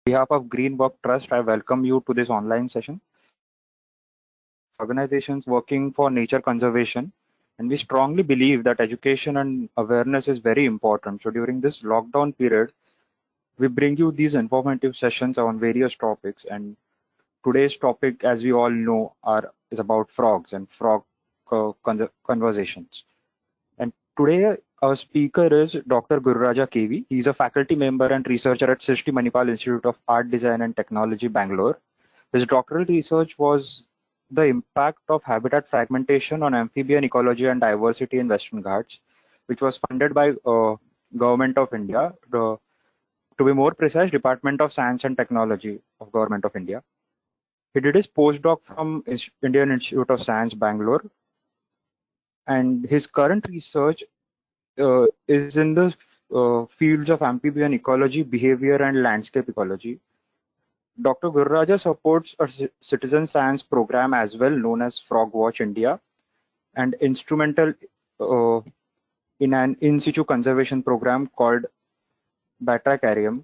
behalf of Greenwork Trust, I welcome you to this online session. Organizations working for nature conservation, and we strongly believe that education and awareness is very important. So during this lockdown period, we bring you these informative sessions on various topics. And today's topic, as we all know, is about frogs and frog conversations. And today, our speaker is Dr. Gururaja KV. He's a faculty member and researcher at Srishti Manipal Institute of Art, Design and Technology, Bangalore. His doctoral research was the impact of habitat fragmentation on amphibian ecology and diversity in Western Ghats, which was funded by Government of India. To be more precise, Department of Science and Technology of Government of India. He did his postdoc from Indian Institute of Science, Bangalore, and his current research is in the fields of amphibian ecology, behavior, and landscape ecology. Dr. Gururaja supports a citizen science program as well, known as Frog Watch India, and instrumental in an in situ conservation program called Batracarium.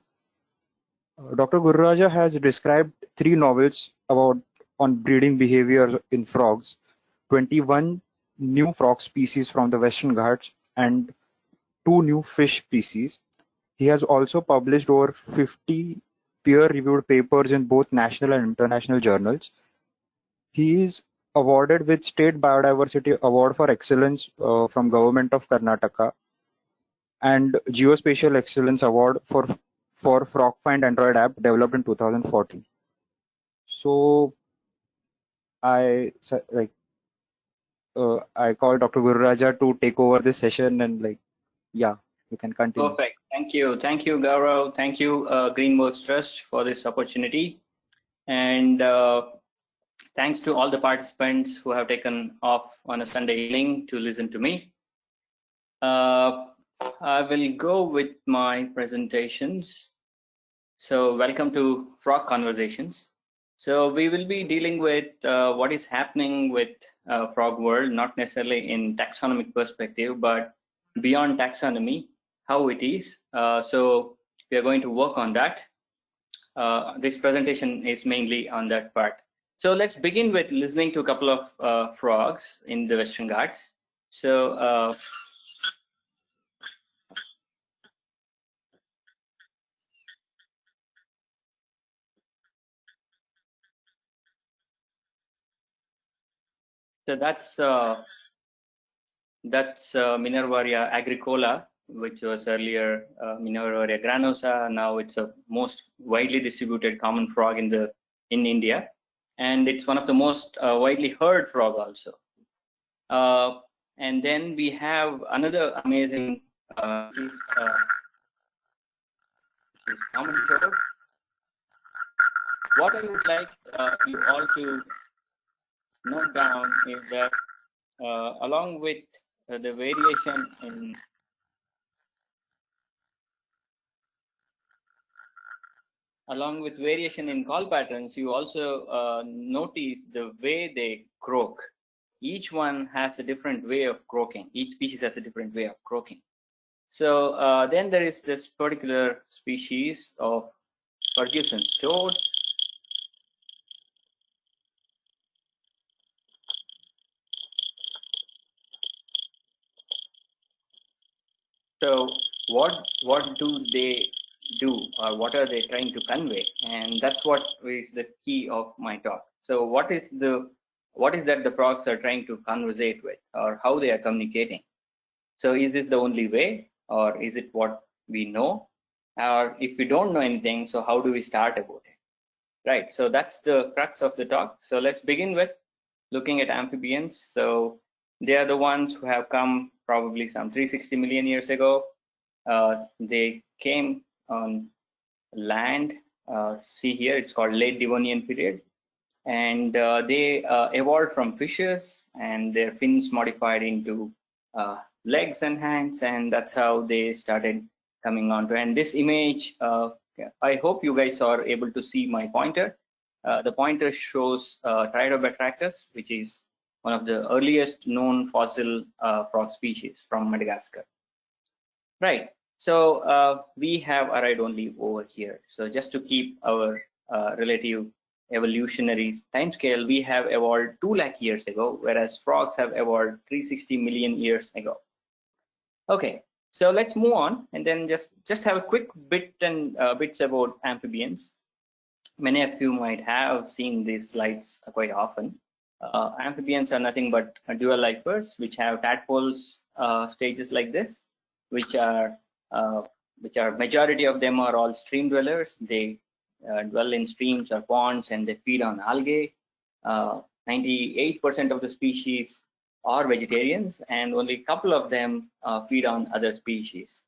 Dr. Gururaja has described 3 novels on breeding behavior in frogs, 21 new frog species from the Western Ghats, and 2 new fish species. He has also published over 50 peer-reviewed papers in both national and international journals. He is awarded with State Biodiversity Award for Excellence from Government of Karnataka and Geospatial Excellence Award for FrogFind Android app developed in 2014. So I call Dr. Gururaja to take over this session, and you can continue. Perfect. Thank you, Gaurav. Thank you, Greenworks Trust, for this opportunity, and thanks to all the participants who have taken off on a Sunday evening to listen to me. I will go with my presentations. So welcome to Frog Conversations. So we will be dealing with what is happening with frog world, not necessarily in taxonomic perspective, but beyond taxonomy, how it is. So we are going to work on that. This presentation is mainly on that part. So let's begin with listening to a couple of frogs in the Western Ghats. So that's Minervaria agricola, which was earlier Minervaria granosa. Now it's a most widely distributed common frog in India, and it's one of the most widely heard frog also. And then we have another amazing common toad. What I would like you all to note down is that along with the variation in call patterns, you also notice the way they croak. Each one has a different way of croaking. Each species has a different way of croaking. So then there is this particular species of Ferguson's toad. So what do they do, or what are they trying to convey? And that's what is the key of my talk. So what is that the frogs are trying to conversate with, or how they are communicating? So is this the only way, or is it what we know? Or if we don't know anything, so how do we start about it? Right, so that's the crux of the talk. So let's begin with looking at amphibians. So they are the ones who have come probably some 360 million years ago. They came on land. See here, it's called late Devonian period. And they evolved from fishes, and their fins modified into legs and hands, and that's how they started coming onto. And this image, I hope you guys are able to see my pointer. The pointer shows Tridobatrachus, which is one of the earliest known fossil frog species from Madagascar. Right. So we have arrived only over here. So just to keep our relative evolutionary timescale, we have evolved 2 lakh years ago, whereas frogs have evolved 360 million years ago. Okay, so let's move on and then just have a quick bits about amphibians. Many of you might have seen these slides quite often. Amphibians are nothing but dual lifers, which have tadpoles stages like this, which are majority of them are all stream dwellers. They dwell in streams or ponds and they feed on algae. 98% of the species are vegetarians, and only a couple of them feed on other species,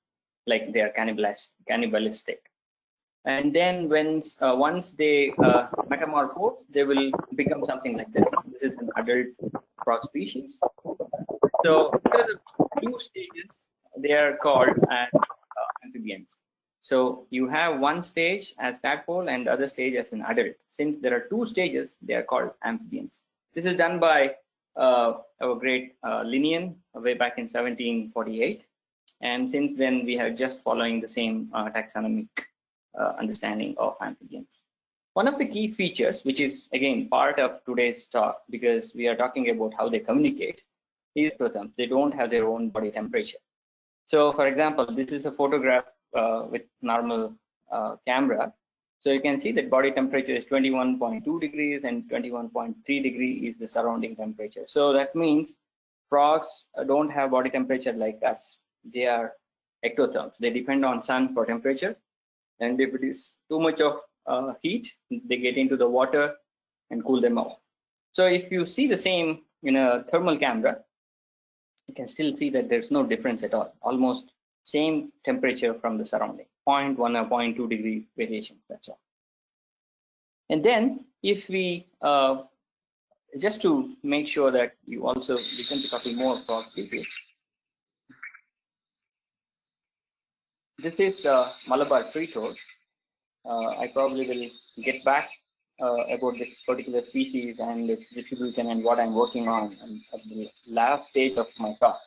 like they are cannibalistic. And then once they metamorphose, they will become something like this. This is an adult frog species. So after the 2 stages, they are called as amphibians. So you have one stage as tadpole and the other stage as an adult. Since there are 2 stages, they are called amphibians. This is done by our great Linnean way back in 1748. And since then, we are just following the same taxonomic understanding of amphibians. One of the key features, which is again part of today's talk, because we are talking about how they communicate, is ectotherms. They don't have their own body temperature. So for example, this is a photograph with normal camera. So you can see that body temperature is 21.2 degrees and 21.3 degrees is the surrounding temperature. So that means frogs don't have body temperature like us. They are ectotherms. They depend on sun for temperature. And if it is too much of heat, they get into the water and cool them off. So if you see the same in a thermal camera, you can still see that there's no difference at all. Almost same temperature from the surrounding, 0.1 or 0.2 degree variations, that's all. And then if we, just to make sure that you also listen to a couple more frog species. This is Malabar tree toad. I probably will get back about this particular species and its distribution and what I'm working on at the last stage of my talk.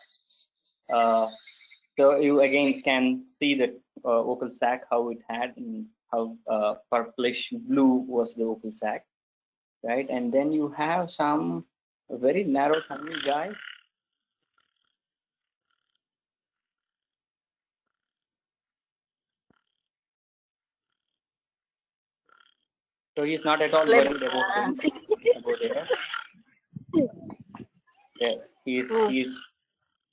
So you again can see the vocal sac, how it had, and how purplish blue was the vocal sac, right? And then you have some very narrow tiny guy. So he's not at all worried about air. Yeah,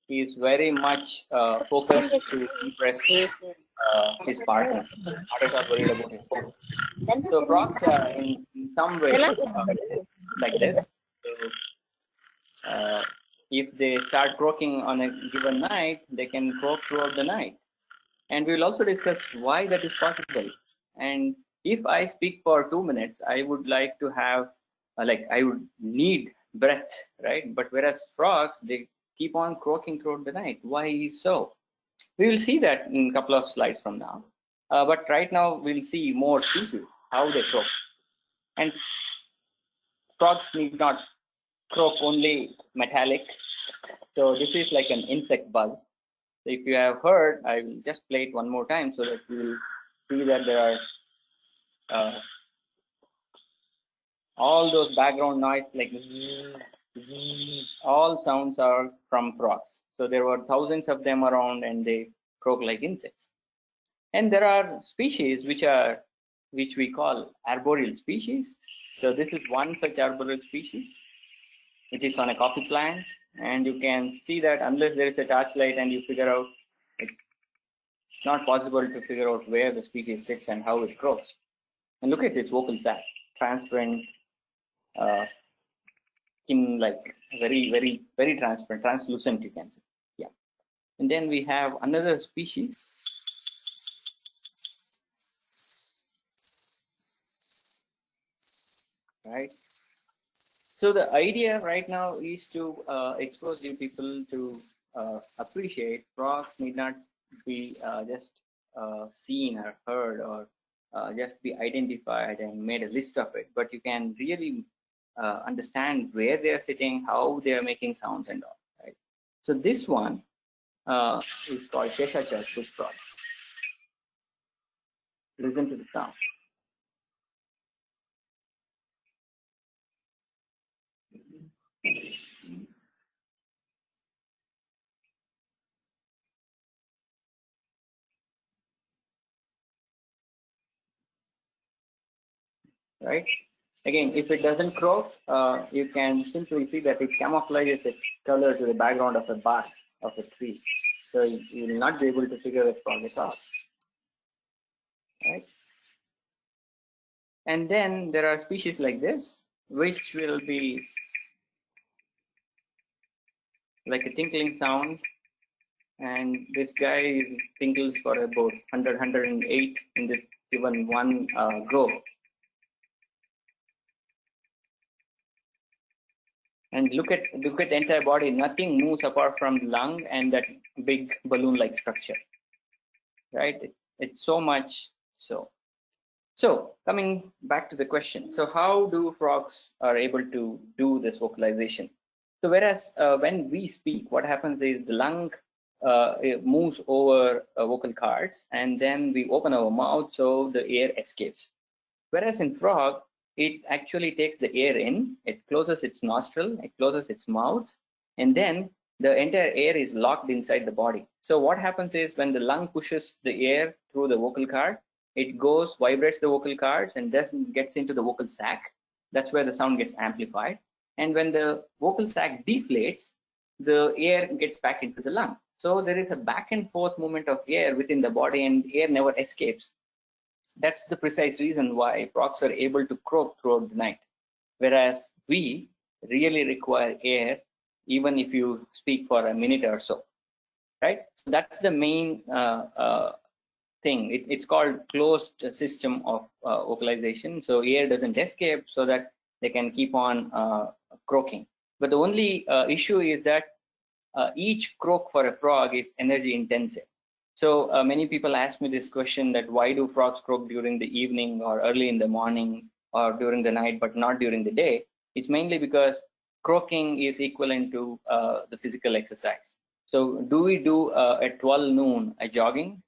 he's very much focused to impress his partner. Not at all worried about his food. So frogs in some ways like this. So if they start croaking on a given night, they can croak throughout the night. And we will also discuss why that is possible. And if I speak for 2 minutes, I would like to have, I would need breath, right? But whereas frogs, they keep on croaking throughout the night. Why so? We will see that in a couple of slides from now. But right now, we'll see more species, how they croak. And frogs need not croak only metallic. So this is like an insect buzz. So if you have heard, I will just play it one more time so that you will see that there are all those background noise like all sounds are from frogs. So there were thousands of them around and they croak like insects. And there are species which we call arboreal species. So this is one such arboreal species. It is on a coffee plant, and you can see that unless there is a torchlight and you figure out, it's not possible to figure out where the species sits and how it grows. And look at its vocal sac, transparent, in like very transparent, translucent, you can say. Yeah. And then we have another species. Right. So the idea right now is to expose you people to appreciate frogs need not be just seen or heard or just be identified and made a list of it, but you can really understand where they are sitting, how they are making sounds and all, right? So this one is called Cheshire bush frog. listen to the sound. Right? Again, if it doesn't croak, you can simply see that it camouflages its color to the background of the bark of a tree. So you will not be able to figure the frog out. Right? And then there are species like this, which will be like a tinkling sound. And this guy tinkles for about 100, 108 in this given one go. And look at the entire body. Nothing moves apart from the lung and that big balloon-like structure, right? It's so much so. So coming back to the question, so how do frogs are able to do this vocalization? So whereas when we speak, what happens is the lung it moves over vocal cords, and then we open our mouth so the air escapes. Whereas in frog, it actually takes the air in, it closes its nostril, it closes its mouth, and then the entire air is locked inside the body. So what happens is when the lung pushes the air through the vocal cord, it goes, vibrates the vocal cords, and then gets into the vocal sac. That's where the sound gets amplified. And when the vocal sac deflates, the air gets back into the lung. So there is a back and forth movement of air within the body, and air never escapes. That's the precise reason why frogs are able to croak throughout the night, whereas we really require air even if you speak for a minute or so, right? So that's the main thing. It's called closed system of vocalization. So air doesn't escape so that they can keep on croaking. But the only issue is that each croak for a frog is energy intensive. So many people ask me this question that why do frogs croak during the evening or early in the morning or during the night, but not during the day? It's mainly because croaking is equivalent to the physical exercise. So do we do at 12 noon a jogging?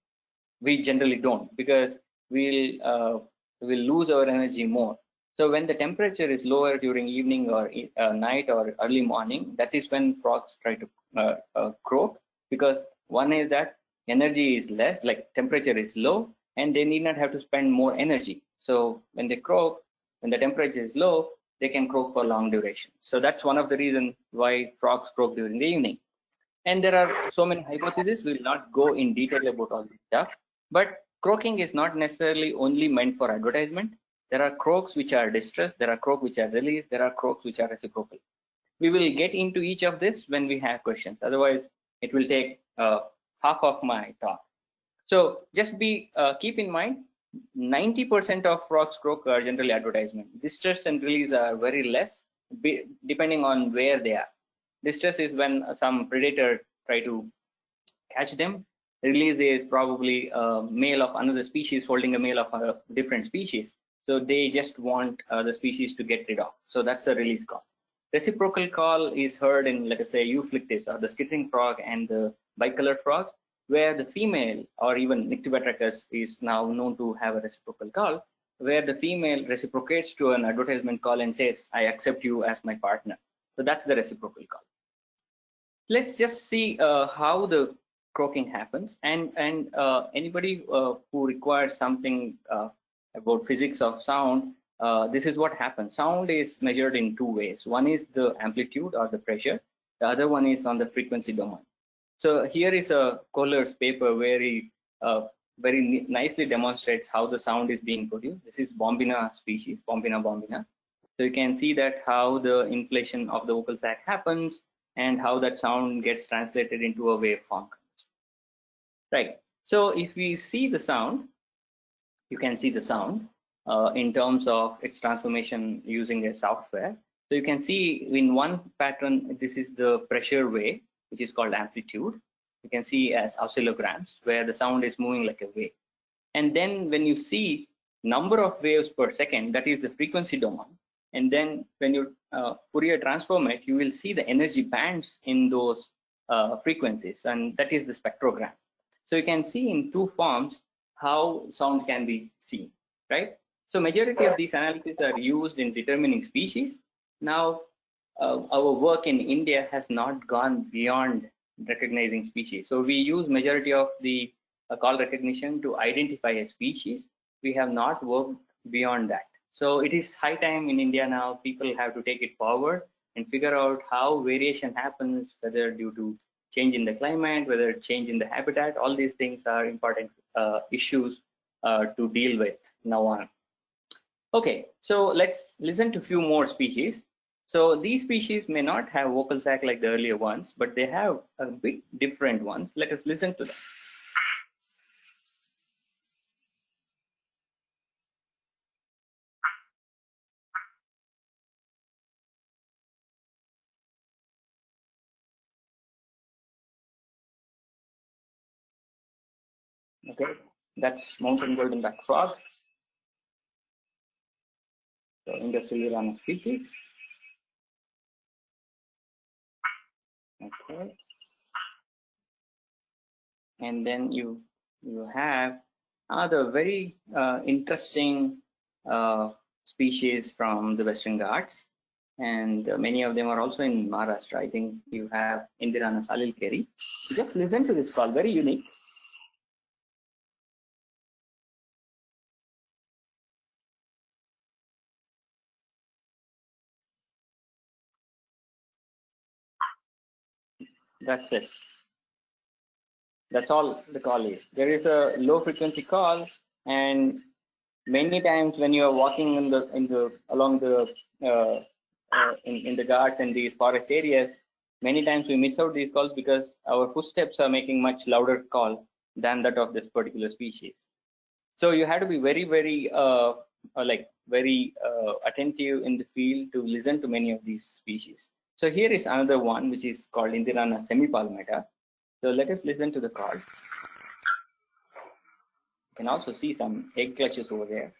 We generally don't, because we'll lose our energy more. So when the temperature is lower during evening or night or early morning, that is when frogs try to croak, because one is that energy is less, like temperature is low, and they need not have to spend more energy. So when they croak, when the temperature is low, they can croak for long duration. So that's one of the reasons why frogs croak during the evening. And there are so many hypotheses. We'll not go in detail about all this stuff. But croaking is not necessarily only meant for advertisement. There are croaks which are distress. There are croaks which are release. There are croaks which are reciprocal. We will get into each of this when we have questions. Otherwise, it will take half of my talk. So just keep in mind, 90% of frogs croak are generally advertisement. Distress and release are very less, depending on where they are. Distress is when some predator try to catch them. Release is probably a male of another species holding a male of a different species. So they just want the species to get rid of. So that's a release call. Reciprocal call is heard in, let us say, Euphlyctis or the skittering frog and the bicolored frogs, where the female, or even Nyctibatrachus is now known to have a reciprocal call, where the female reciprocates to an advertisement call and says, I accept you as my partner. So that's the reciprocal call. Let's just see how the croaking happens, and anybody who requires something about physics of sound, this is what happens. Sound is measured in two ways. One is the amplitude or the pressure. The other one is on the frequency domain. So here is a Kohler's paper where he very nicely demonstrates how the sound is being produced. This is Bombina species, Bombina bombina. So you can see that how the inflation of the vocal sac happens and how that sound gets translated into a waveform. Right. So if we see the sound, you can see the sound in terms of its transformation using a software. So you can see in one pattern, this is the pressure wave, which is called amplitude. You can see as oscillograms where the sound is moving like a wave. And then when you see number of waves per second, that is the frequency domain. And then when you Fourier transform it, you will see the energy bands in those frequencies, and that is the spectrogram. So you can see in two forms how sound can be seen, right? So majority of these analyses are used in determining species. Now, our work in India has not gone beyond recognizing species. So we use majority of the call recognition to identify a species. We have not worked beyond that. So it is high time in India now, people have to take it forward and figure out how variation happens, whether due to change in the climate, whether change in the habitat. All these things are important issues to deal with now on. Okay, so let's listen to a few more species. So these species may not have vocal sac like the earlier ones, but they have a bit different ones. Let us listen to them. Okay, that's mountain goldenback frog. So Indus species. Okay, and then you have other very interesting species from the Western Ghats, and many of them are also in Maharashtra. I think you have Indirana salilkeri. Just listen to this call, very unique. That's it. That's all the call is. There is a low frequency call, and many times when you are walking along the in the Ghats and these forest areas, many times we miss out these calls because our footsteps are making much louder call than that of this particular species. So you have to be very, very attentive in the field to listen to many of these species. So here is another one which is called Indirana semipalmata. So let us listen to the call. You can also see some egg clutches over there.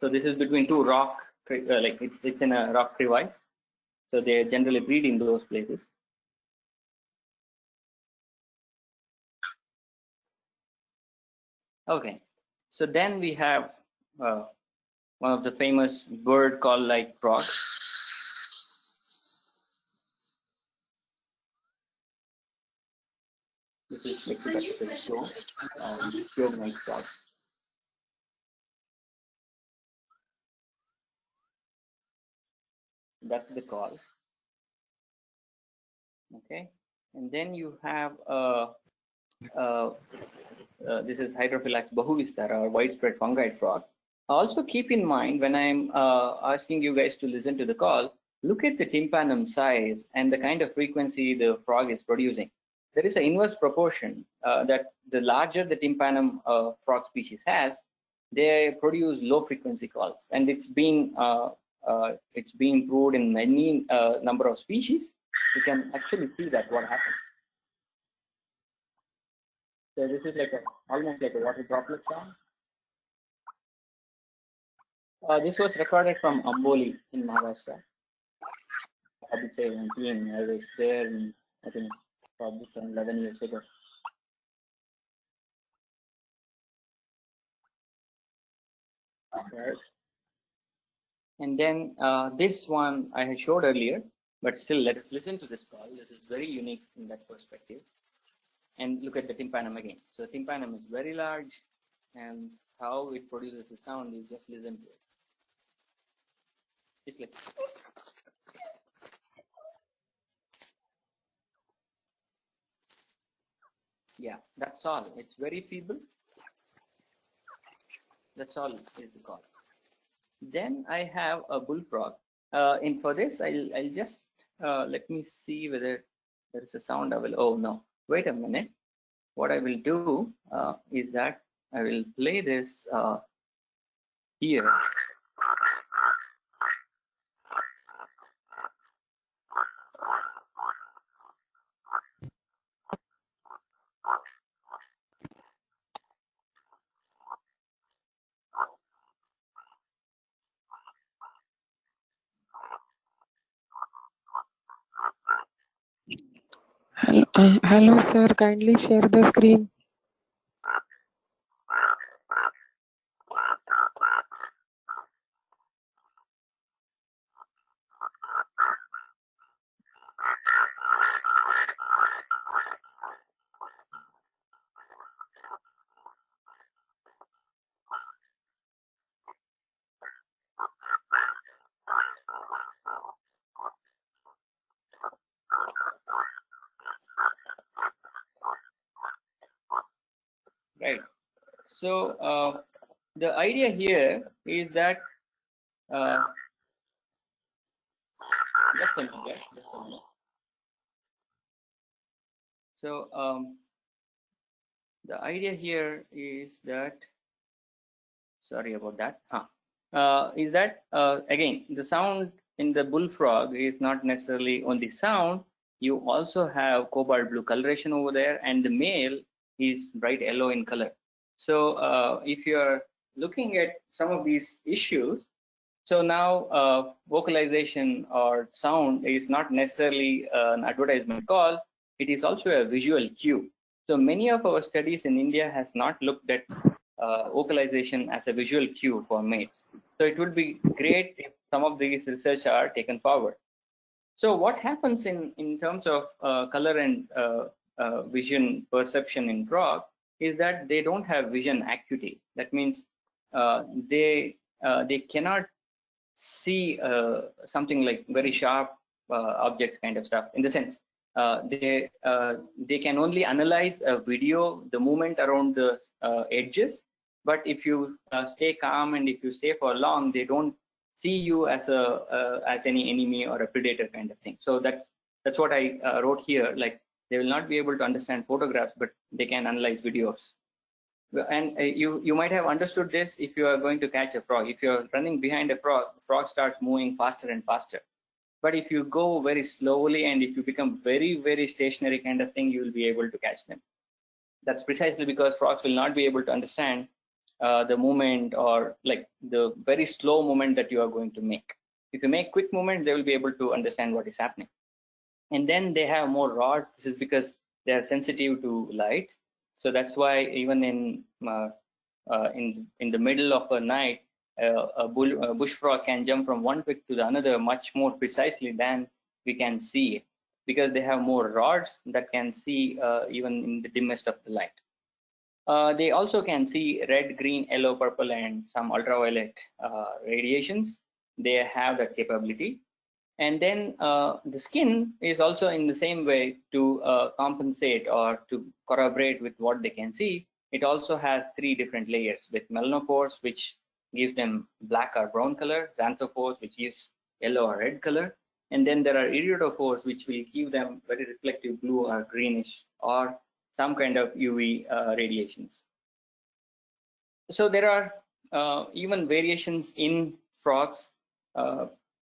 So this is between two rock, it's in a rock crevice. So they generally breed in those places. Okay, so then we have one of the famous bird called like frog. This is Lexibacillus show night frog. That's the call. Okay, and then you have this is Hydrophylax bahuvistara, or widespread fungi frog. Also keep in mind when I'm asking you guys to listen to the call, look at the tympanum size and the kind of frequency the frog is producing. There is an inverse proportion that the larger the tympanum frog species has, they produce low frequency calls, and it's been proved in many number of species. You can actually see that what happens. So this is like almost like a water droplet sound. This was recorded from Amboli in Maharashtra. I would say 19. I was there, in, I think, probably 10, 11 years ago. Right. And then this one I had showed earlier, but still let's listen to this call. This is very unique in that perspective. And look at the tympanum again. So the tympanum is very large, and how it produces the sound, you just listen to it. Just like yeah, that's all. It's very feeble. That's all is the call. Then I have a bullfrog. And for this, I'll just let me see whether there is a sound available. Oh no, wait a minute. What I will do is that I will play this here. Hello sir, kindly share the screen. Right. So the idea here is that just a minute, guys, just a minute. So the idea here is that, sorry about that. Is that again, the sound in the bullfrog is not necessarily only sound. You also have cobalt blue coloration over there, and the male is bright yellow in color. So if you're looking at some of these issues, so now vocalization or sound is not necessarily an advertisement call. It is also a visual cue. So many of our studies in India has not looked at vocalization as a visual cue for mates. So it would be great if some of these research are taken forward. So what happens in terms of color and vision perception in frog is that they don't have vision acuity. That means they cannot see something like very sharp objects kind of stuff, in the sense they can only analyze a video, the movement around the edges, but if you stay calm and if you stay for long, they don't see you as a as any enemy or a predator kind of thing. So that's what I wrote here, like they will not be able to understand photographs, but they can analyze videos. And you might have understood this if you are going to catch a frog. If you're running behind a frog, the frog starts moving faster and faster. But if you go very slowly and if you become very stationary kind of thing, you will be able to catch them. That's precisely because frogs will not be able to understand the movement, or like the very slow movement that you are going to make. If you make quick movement, they will be able to understand what is happening. And then they have more rods. This is because they are sensitive to light. So that's why even in the middle of a night, a bush frog can jump from one twig to the another much more precisely than we can see it, because they have more rods that can see even in the dimmest of the light. They also can see red, green, yellow, purple, and some ultraviolet radiations. They have that capability. And then the skin is also in the same way to compensate or to corroborate with what they can see. It also has 3 different layers, with melanophores, which gives them black or brown color, xanthophores, which gives yellow or red color, and then there are iridophores, which will give them very reflective blue or greenish or some kind of UV radiations. So there are even variations in frogs.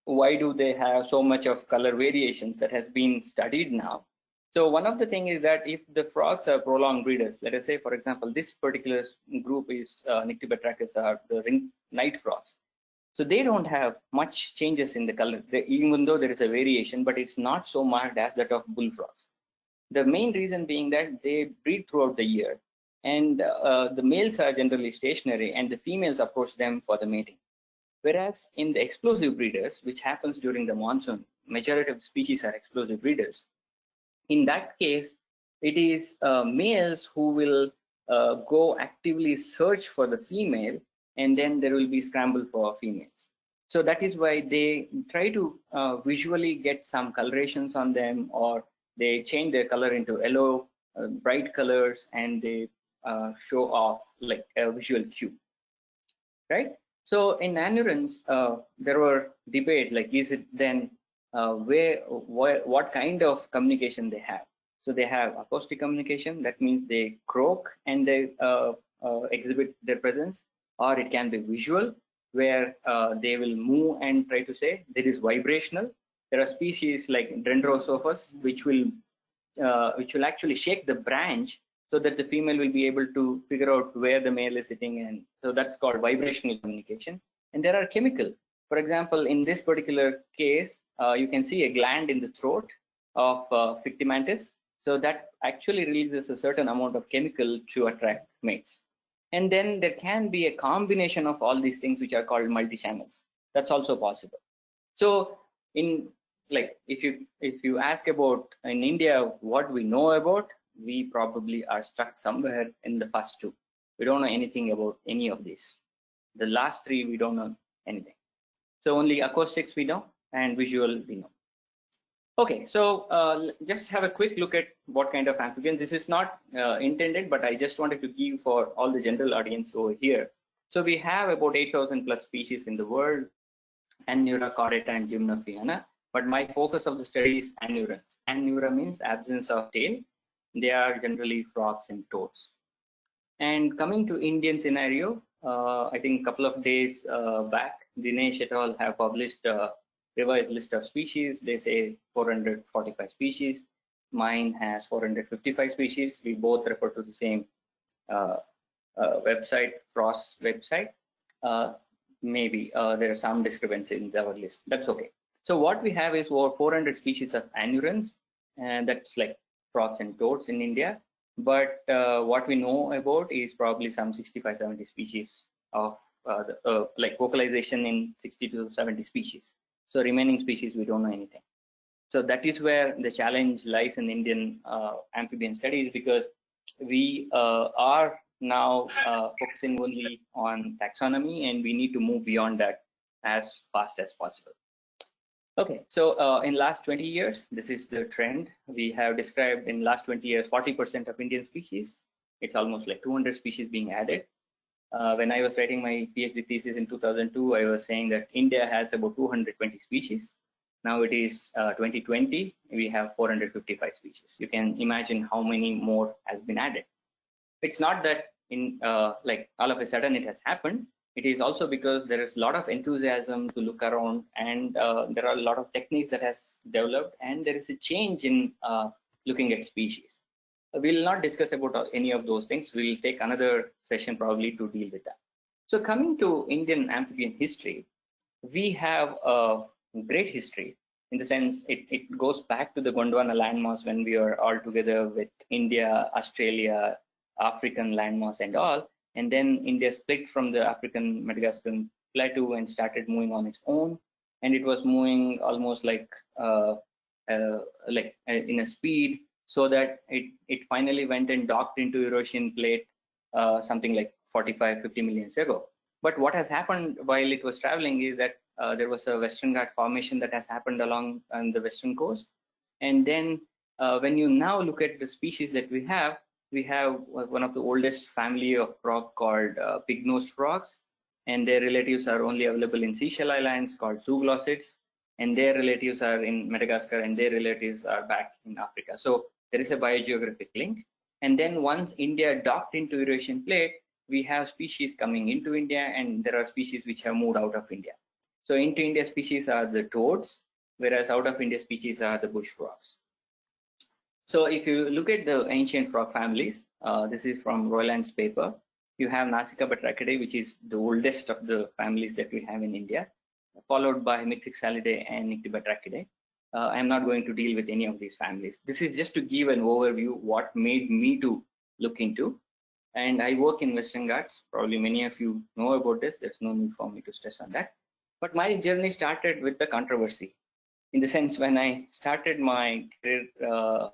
Why do they have so much of color variations? That has been studied now. So one of the things is that if the frogs are prolonged breeders, let us say, for example, this particular group is Nyctibatrachus, or the ring night frogs. So they don't have much changes in the color, even though there is a variation, but it's not so marked as that of bullfrogs. The main reason being that they breed throughout the year, and the males are generally stationary and the females approach them for the mating. Whereas in the explosive breeders, which happens during the monsoon, majority of species are explosive breeders. In that case, it is males who will go actively search for the female, and then there will be scramble for females. So that is why they try to visually get some colorations on them, or they change their color into yellow, bright colors, and they show off like a visual cue, right? So in anurans, there were debate, like, is it then what kind of communication they have? So they have acoustic communication, that means they croak and they exhibit their presence, or it can be visual, where they will move and try to say. There is vibrational. There are species like Dendrosophus, which will actually shake the branch so that the female will be able to figure out where the male is sitting, and so that's called vibrational communication. And there are chemical. For example, in this particular case, you can see a gland in the throat of Fictimantis. So that actually releases a certain amount of chemical to attract mates. And then there can be a combination of all these things which are called multi-channels. That's also possible. So in like if you ask about in India what we know about, we probably are stuck somewhere in the first two. We don't know anything about any of these. The last three we don't know anything. So only acoustics we know and visual we know. Okay, so just have a quick look at what kind of amphibians. This is not intended, but I just wanted to give for all the general audience over here. So we have about 8,000 plus species in the world, Anura, Chordata, and Gymnophiona. But my focus of the study is Anura. Anura means absence of tail. They are generally frogs and toads. And coming to Indian scenario, I think a couple of days back, Dinesh et al. Have published revised list of species. They say 445 species. Mine has 455 species. We both refer to the same website, Frost website. Maybe there are some discrepancies in our list. That's okay. So what we have is over 400 species of anurans, and that's like frogs and toads in India. But what we know about is probably some 65, 70 species of like vocalization in 60 to 70 species. So remaining species, we don't know anything. So that is where the challenge lies in Indian amphibian studies, because we are now focusing only on taxonomy, and we need to move beyond that as fast as possible. Okay, so in last 20 years, this is the trend. We have described in last 20 years, 40% of Indian species. It's almost like 200 species being added. When I was writing my PhD thesis in 2002, I was saying that India has about 220 species. Now it is 2020, we have 455 species. You can imagine how many more has been added. It's not that in like all of a sudden it has happened. It is also because there is a lot of enthusiasm to look around, and there are a lot of techniques that has developed, and there is a change in looking at species. We'll not discuss about any of those things. We'll take another session probably to deal with that. So coming to Indian amphibian history, we have a great history in the sense it goes back to the Gondwana landmass when we were all together with India, Australia, African landmass and all. And then India split from the African Madagascar plateau and started moving on its own. And it was moving almost like in a speed, so that it finally went and docked into Eurasian plate something like 45, 50 million years ago. But what has happened while it was traveling is that there was a Western Ghat formation that has happened along on the western coast. And then when you now look at the species that we have one of the oldest family of frog called pig-nosed frogs, and their relatives are only available in Seychelles Islands called zooglossids, and their relatives are in Madagascar, and their relatives are back in Africa. So there is a biogeographic link. And then once India docked into Eurasian plate, we have species coming into India, and there are species which have moved out of India. So into India species are the toads, whereas out of India species are the bush frogs. So if you look at the ancient frog families, this is from Royland's paper. You have Nasica batrachidae, which is the oldest of the families that we have in India, followed by Mictixalidae and Nyctibatrachidae. I'm not going to deal with any of these families. This is just to give an overview what made me to look into. And I work in Western Ghats. Probably many of you know about this. There's no need for me to stress on that. But my journey started with the controversy. In the sense, when I started my career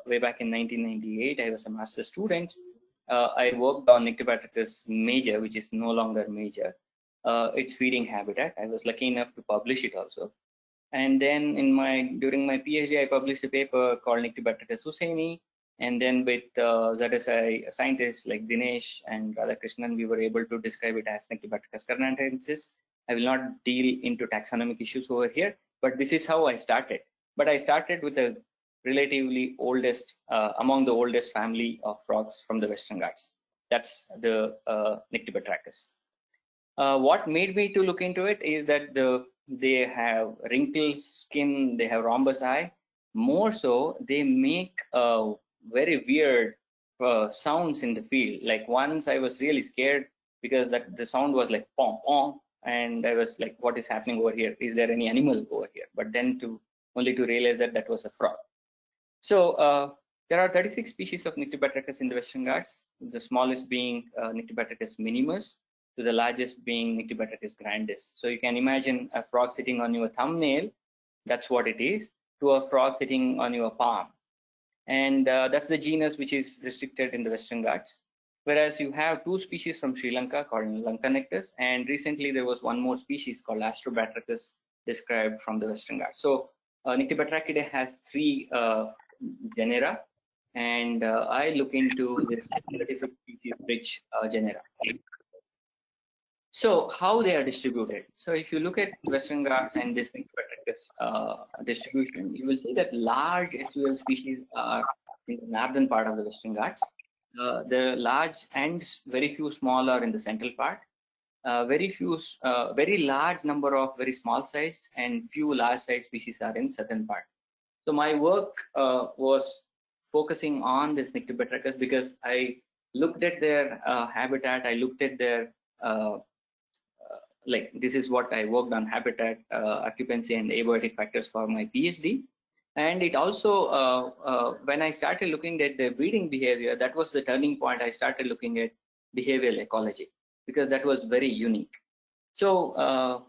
way back in 1998, I was a master's student. I worked on Nyctibatrachus major, which is no longer major. Its feeding habitat. I was lucky enough to publish it also. And then during my PhD, I published a paper called Nyctibatrachus husseini. And then with ZSI scientists like Dinesh and Radhakrishnan, we were able to describe it as Nyctibatrachus carnathensis. I will not deal into taxonomic issues over here, but this is how I started. But I started with a relatively oldest, among the oldest family of frogs from the Western Ghats. That's the Nyctibatrachus. What made me to look into it is that they have wrinkled skin, they have rhombus eye. More so, they make very weird sounds in the field. Like once I was really scared because the sound was like pom pom, and I was like, what is happening over here? Is there any animal over here? But then only to realize that was a frog. So There are 36 species of Nyctibatrachus in the Western Ghats, the smallest being Nyctibatrachus minimus, to the largest being Nyctibatrachus grandis. So you can imagine a frog sitting on your thumbnail, that's what it is, to a frog sitting on your palm. And that's the genus which is restricted in the Western Ghats. Whereas you have two species from Sri Lanka called Lankanectus, and recently there was one more species called Astrobatrachus described from the Western Ghats. So Nyctibatrachidae has three genera, and I look into this 36 species rich genera. So how they are distributed. So if you look at Western Ghats and this Nyctibatrachus distribution, you will see that large SUL species are in the northern part of the Western Ghats. The large and very few small are in the central part. Very large number of very small sized and few large sized species are in southern part. So my work was focusing on this Nyctibatrachus because I looked at their habitat. I looked at their like this is what I worked on, habitat, occupancy, and abiotic factors for my PhD. And it also, when I started looking at the breeding behavior, that was the turning point. I started looking at behavioral ecology because that was very unique. So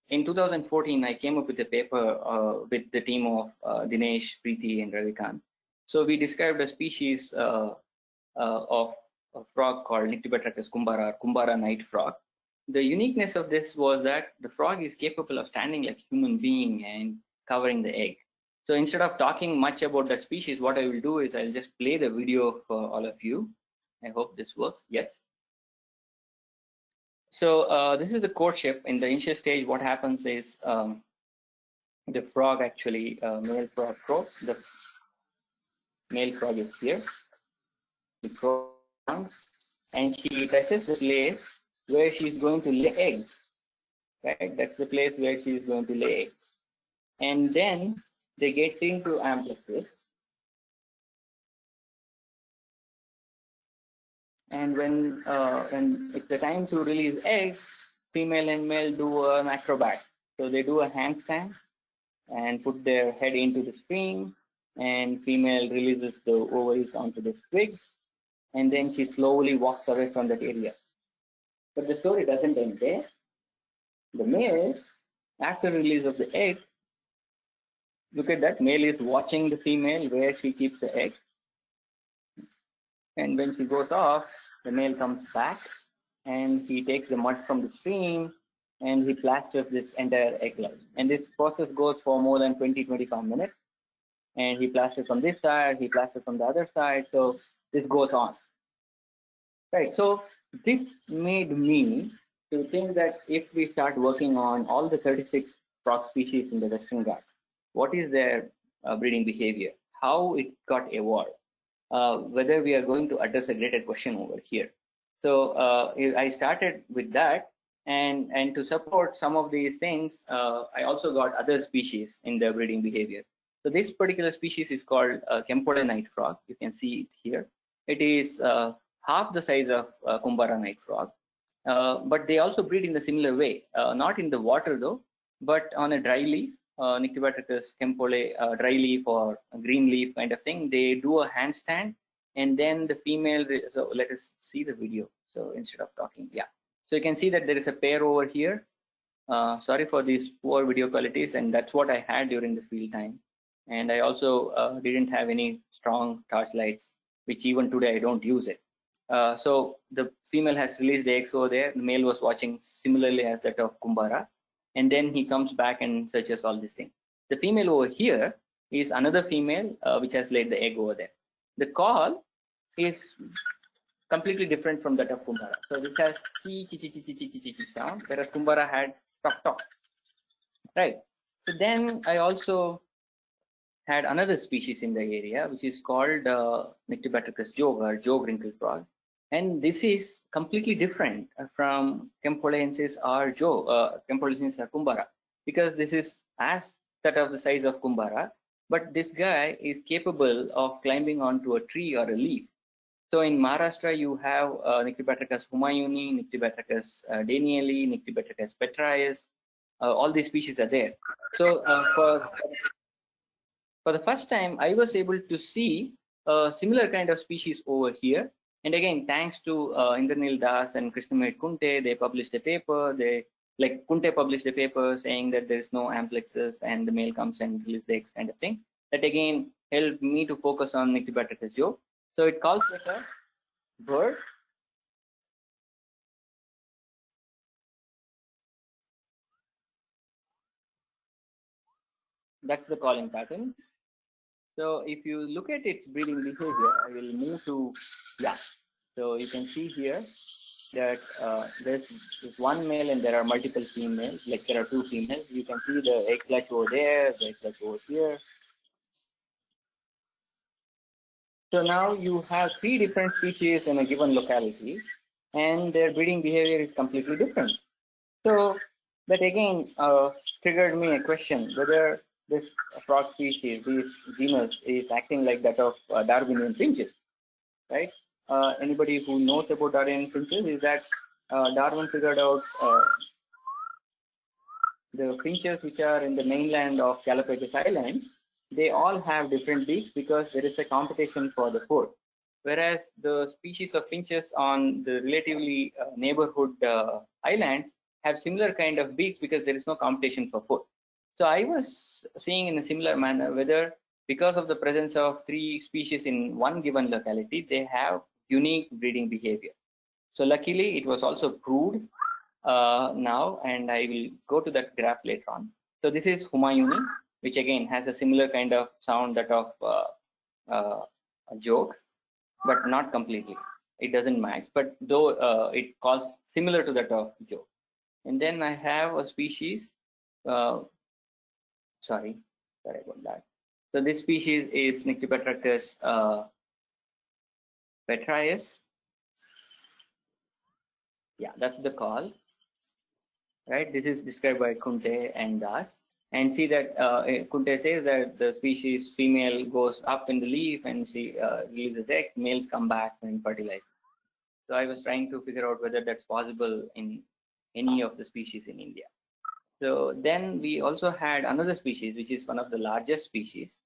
in 2014, I came up with a paper with the team of Dinesh, Preeti, and Ravikant. So we described a species of a frog called Nyctibatrachus kumbara, Kumbara night frog. The uniqueness of this was that the frog is capable of standing like a human being and covering the egg. So instead of talking much about that species, what I will do is I'll just play the video for all of you. I hope this works. Yes. So this is the courtship. In the initial stage, what happens is the frog actually, male frog croaks. The male frog is here. He croaks and she touches the place where she's going to lay eggs. Right? That's the place where she's going to lay eggs. And then they get into amplitude. And when it's the time to release eggs, female and male do an acrobat. So they do a handstand and put their head into the stream, and female releases the ovaries onto the twig, and then she slowly walks away from that area. But the story doesn't end there. The male, after release of the egg, look at that, male is watching the female where she keeps the egg. And when she goes off, the male comes back and he takes the mud from the stream and he plasters this entire egg life. And this process goes for more than 20-25 minutes. And he plasters from this side, he plasters from the other side. So this goes on. Right. So this made me to think that if we start working on all the 36 frog species in the Western Ghats, what is their breeding behavior? How it got evolved? Whether we are going to address a greater question over here. So I started with that, and to support some of these things, I also got other species in the breeding behavior. So this particular species is called Kempole night frog. You can see it here. It is half the size of Kumbara night frog, but they also breed in the similar way, not in the water though, but on a dry leaf. Nyctibatrachus Kempole, dry leaf or green leaf kind of thing. They do a handstand, and then the female. So let us see the video. So instead of talking, yeah. So you can see that there is a pair over here. Sorry for these poor video qualities, and that's what I had during the field time. And I also didn't have any strong torch lights, which even today I don't use it. So the female has released the eggs over there. The male was watching similarly as that of Kumbara. And then he comes back and searches all these things. The female over here is another female which has laid the egg over there. The call is completely different from that of Kumbara. So this has chi chi chi chi chi chi chi sound, whereas Kumbara had tok tok. Right. So then I also had another species in the area which is called Nyctibatrachus jog or jog wrinkle frog. And this is completely different from Kempolensis or Kempolensis or Kumbara, because this is as that of the size of Kumbara, but this guy is capable of climbing onto a tree or a leaf. So in Maharashtra, you have Nyctibatrachus humayuni, Nyctibatrachus danieli, Nyctibatrachus petraeus. All these species are there. So for the first time, I was able to see a similar kind of species over here. And again, thanks to Indranil Das and Krishnamurti Kunte, they published a paper. Kunte published a paper saying that there is no amplexus and the male comes and releases the eggs kind of thing. That again helped me to focus on Nyctibatrachus joe. So it calls like a bird. That's the calling pattern. So if you look at its breeding behavior, I will move to, yeah. So you can see here that there's one male and there are multiple females, like there are two females. You can see the egg clutch over there, the egg clutch over here. So now you have three different species in a given locality and their breeding behavior is completely different. So that again triggered me a question whether this frog species, this genus, is acting like that of Darwinian finches, right? Anybody who knows about Darwinian finches is that Darwin figured out the finches which are in the mainland of Galapagos Islands, they all have different beaks because there is a competition for the food. Whereas the species of finches on the relatively neighborhood islands have similar kind of beaks because there is no competition for food. So I was seeing in a similar manner whether because of the presence of three species in one given locality, they have unique breeding behavior. So luckily it was also proved now, and I will go to that graph later on. So this is Humayuni, which again has a similar kind of sound that of a joke, but not completely. It doesn't match, but though it calls similar to that of joke. And then I have a species, sorry about that. So this species is Nyctibatrachus petraeus. Yeah, that's the call. Right, this is described by Kunte and Das, and see that Kunte says that the species female goes up in the leaf and she releases eggs, males come back and fertilize. So I was trying to figure out whether that's possible in any of the species in India. So then we also had another species, which is one of the largest species,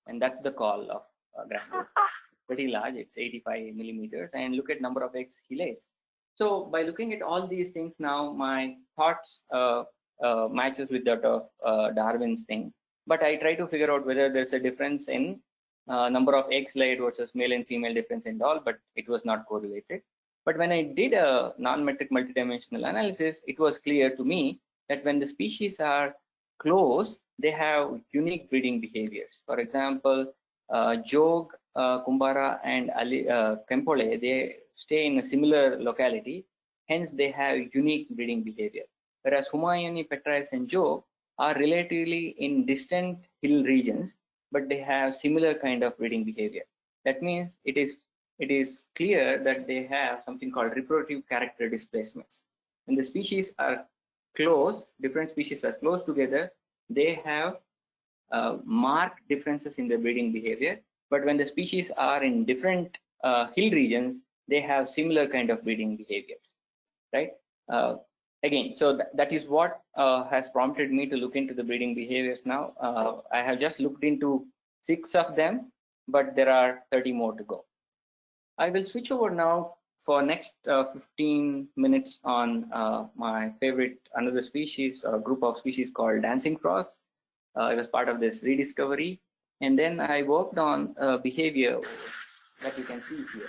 and that's the call of Grampus. Pretty large, it's 85 millimeters, and look at number of eggs he lays. So by looking at all these things now, my thoughts matches with that of Darwin's thing. But I try to figure out whether there's a difference in number of eggs laid versus male and female difference and all, but it was not correlated. But when I did a non-metric multidimensional analysis, it was clear to me that when the species are close, they have unique breeding behaviors. For example, Jog, Kumbara, and Kempole, they stay in a similar locality, hence they have unique breeding behavior. Whereas Humayuni, petraeus, and Jog are relatively in distant hill regions, but they have similar kind of breeding behavior. That means it is clear that they have something called reproductive character displacements. When the species are close, different species are close together, they have marked differences in the breeding behavior. But when the species are in different hill regions, they have similar kind of breeding behaviors, right? Again, so that is what has prompted me to look into the breeding behaviors now. I have just looked into 6 of them, but there are 30 more to go. I will switch over now for next 15 minutes on my favorite another species, a group of species called dancing frogs. I was part of this rediscovery, and then I worked on behavior that you can see here.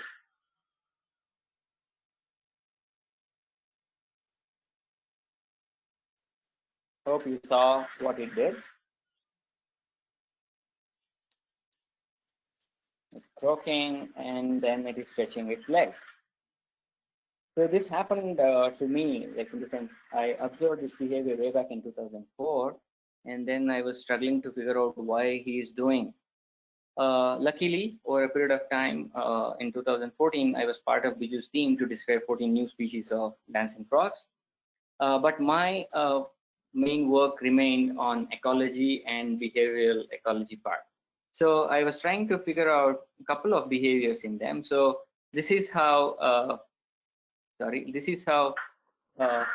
Hope you saw what it did. It's croaking and then it is stretching its leg. So this happened to me, like in the sense, I observed this behavior way back in 2004, and then I was struggling to figure out why he is doing. Luckily, over a period of time, in 2014, I was part of Biju's team to describe 14 new species of dancing frogs. But my main work remained on ecology and behavioral ecology part. So I was trying to figure out a couple of behaviors in them. So this is how, this is how a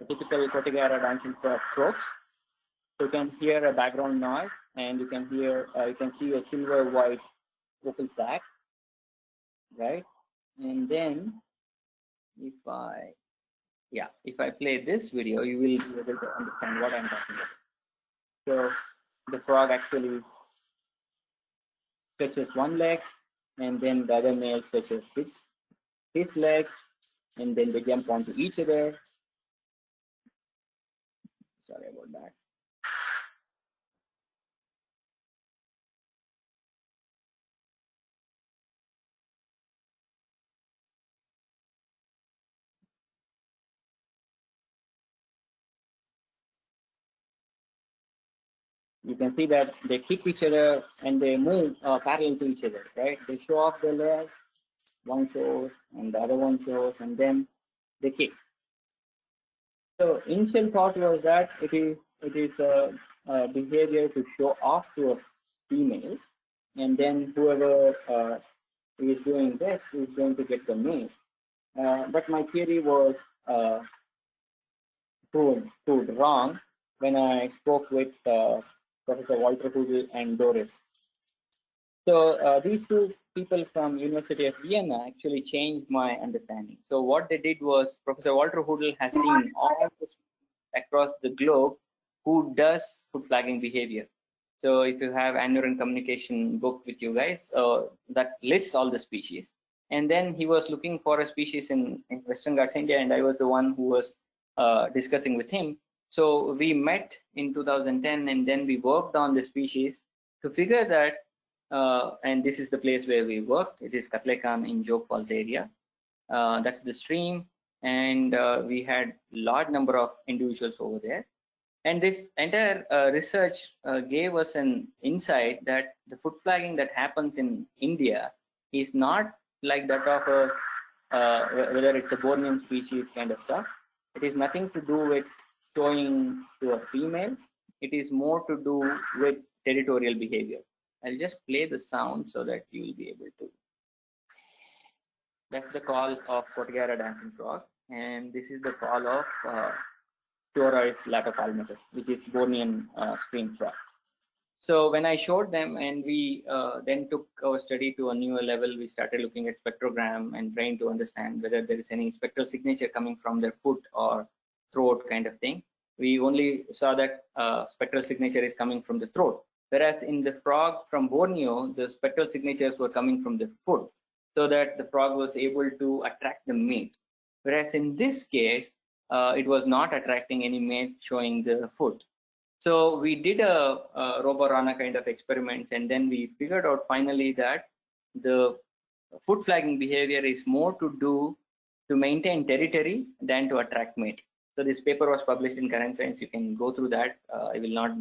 typical Protegaera dancing frog croaks. So you can hear a background noise, and you can hear, you can see a silver white vocal sac, right? And then if I play this video, you will be able to understand what I'm talking about. So the frog actually stretches one leg, and then the other male stretches his legs, and then they jump onto each other. Sorry about that. You can see that they kick each other and they move parallel to each other, right? They show off their legs, one shows and the other one shows, and then they kick. So initial thought was that it is a behavior to show off to a female, and then whoever is doing this is going to get the male. But my theory was proved wrong when I spoke with Professor Walter Hudl and Doris. So these two people from University of Vienna actually changed my understanding. So what they did was, Professor Walter Hudl has seen all this across the globe who does food flagging behavior. So if you have Aneurin Communication book with you guys, that lists all the species. And then he was looking for a species in Western Ghats, India, and I was the one who was discussing with him. So we met in 2010, and then we worked on the species to figure that, and this is the place where we worked. It is Katlekan in Jog Falls area. That's the stream, and we had large number of individuals over there. And this entire research gave us an insight that the food flagging that happens in India is not like that of whether it's a Bornean species kind of stuff. It is nothing to do with showing to a female. It is more to do with territorial behavior. I'll just play the sound so that you will be able to. That's the call of Kottagara dancing frog, and this is the call of Pterois latopalmatus, which is Bornean stream frog. So when I showed them, and we then took our study to a newer level, we started looking at spectrogram and trying to understand whether there is any spectral signature coming from their foot or throat kind of thing. We only saw that spectral signature is coming from the throat, whereas in the frog from Borneo, the spectral signatures were coming from the foot, so that the frog was able to attract the mate. Whereas in this case, it was not attracting any mate showing the foot. So we did a Roborana kind of experiments, and then we figured out finally that the food flagging behavior is more to do to maintain territory than to attract mate. So this paper was published in Current Science. You can go through that. I will not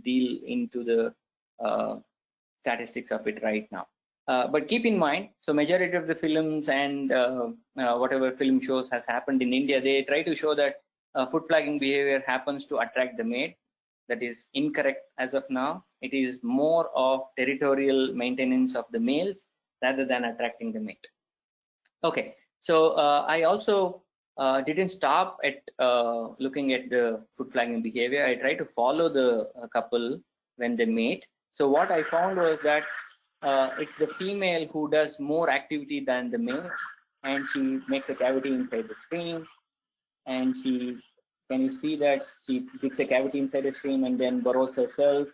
deal into the statistics of it right now. But keep in mind, so majority of the films and whatever film shows has happened in India, they try to show that food flagging behavior happens to attract the mate. That is incorrect as of now. It is more of territorial maintenance of the males rather than attracting the mate. Okay, so I also didn't stop at looking at the food flagging behavior. I tried to follow the couple when they mate. So what I found was that it's the female who does more activity than the male, and she makes a cavity inside the stream, and can you see that she digs a cavity inside the stream and then burrows herself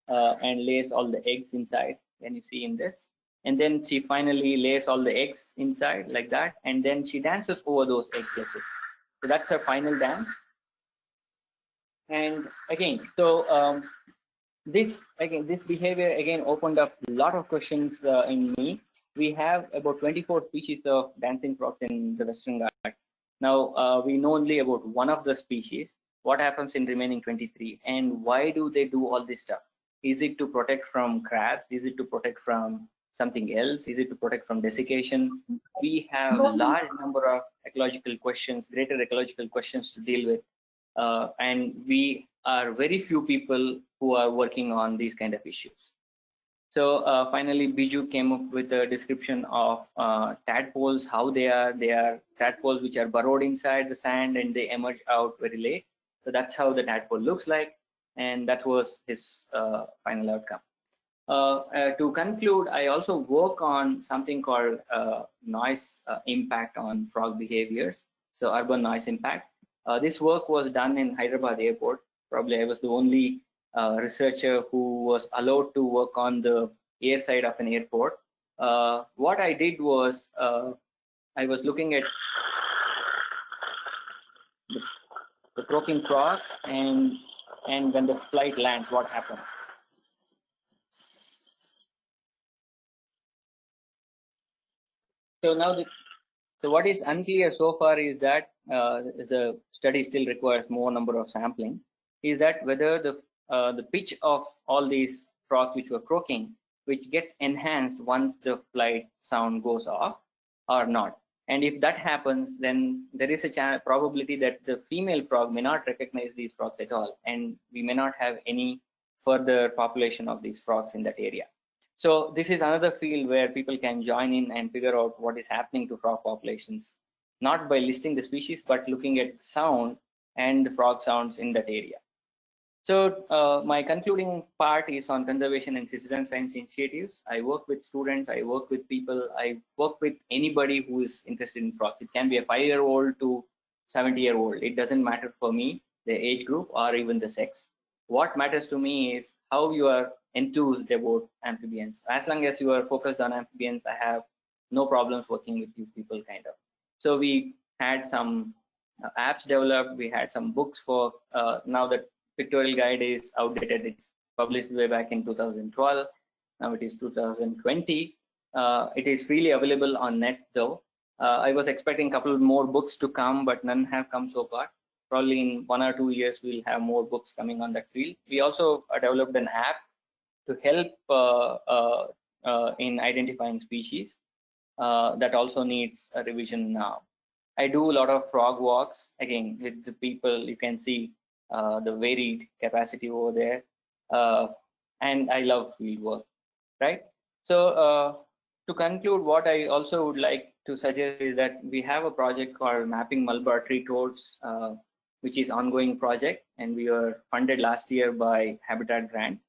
and lays all the eggs inside. Can you see in this? And then she finally lays all the eggs inside like that, and then she dances over those eggs like this. So that's her final dance. And again, so this behavior again opened up a lot of questions in me. We have about 24 species of dancing frogs in the Western Ghats. Now we know only about one of the species. What happens in remaining 23, and why do they do all this stuff? Is it to protect from crabs? Is it to protect from something else? Is it to protect from desiccation? We have a large number of ecological questions, greater ecological questions to deal with, and we are very few people who are working on these kind of issues. So finally, Biju came up with a description of tadpoles, how they are. They are tadpoles which are burrowed inside the sand and they emerge out very late. So that's how the tadpole looks like, and that was his final outcome. To conclude, I also work on something called noise impact on frog behaviors, so urban noise impact. This work was done in Hyderabad airport. Probably I was the only researcher who was allowed to work on the air side of an airport. What I did was I was looking at the croaking frogs and when the flight lands, what happens. So now so what is unclear so far is that the study still requires more number of sampling, is that whether the pitch of all these frogs which were croaking, which gets enhanced once the flight sound goes off or not. And if that happens, then there is a probability that the female frog may not recognize these frogs at all, and we may not have any further population of these frogs in that area. So this is another field where people can join in and figure out what is happening to frog populations, not by listing the species, but looking at sound and the frog sounds in that area. So my concluding part is on conservation and citizen science initiatives. I work with students, I work with people, I work with anybody who is interested in frogs. It can be a 5-year-old to 70-year-old. It doesn't matter for me, the age group or even the sex. What matters to me is how you are enthused about amphibians. As long as you are focused on amphibians, I have no problems working with you people, kind of. So we had some apps developed, we had some books for now that pictorial guide is outdated. It's published way back in 2012. Now it is 2020. It is freely available on net though. I was expecting a couple more books to come, but none have come so far. Probably in 1 or 2 years, we'll have more books coming on that field. We also developed an app to help in identifying species that also needs a revision now. I do a lot of frog walks, again, with the people. You can see the varied capacity over there, and I love field work, right? So to conclude, what I also would like to suggest is that we have a project called Mapping Malabar Tree Toads, which is ongoing project, and we were funded last year by Habitat Grant.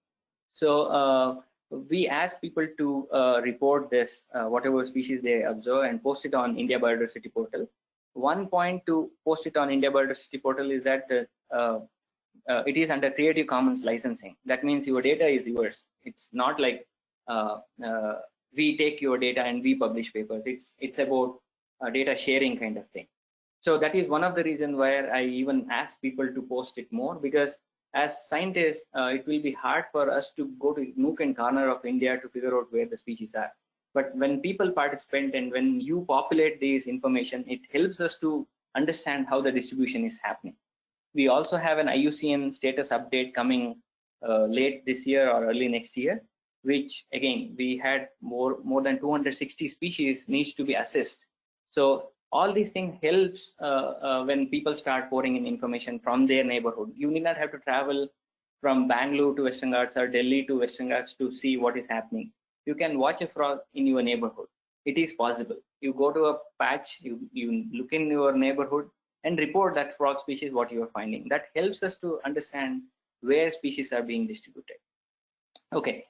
So we ask people to report this, whatever species they observe, and post it on India Biodiversity Portal. One point to post it on India Biodiversity Portal is that it is under Creative Commons licensing. That means your data is yours. It's not like we take your data and we publish papers. It's about data sharing kind of thing. So that is one of the reasons where I even ask people to post it more, because as scientists, it will be hard for us to go to nook and corner of India to figure out where the species are. But when people participate and when you populate this information, it helps us to understand how the distribution is happening. We also have an IUCN status update coming late this year or early next year, which again, we had more than 260 species needs to be assessed. So all these things helps when people start pouring in information from their neighborhood. You need not have to travel from Bangalore to Western Ghats or Delhi to Western Ghats to see what is happening. You can watch a frog in your neighborhood. It is possible. You go to a patch, you look in your neighborhood and report that frog species, what you are finding. That helps us to understand where species are being distributed. Okay,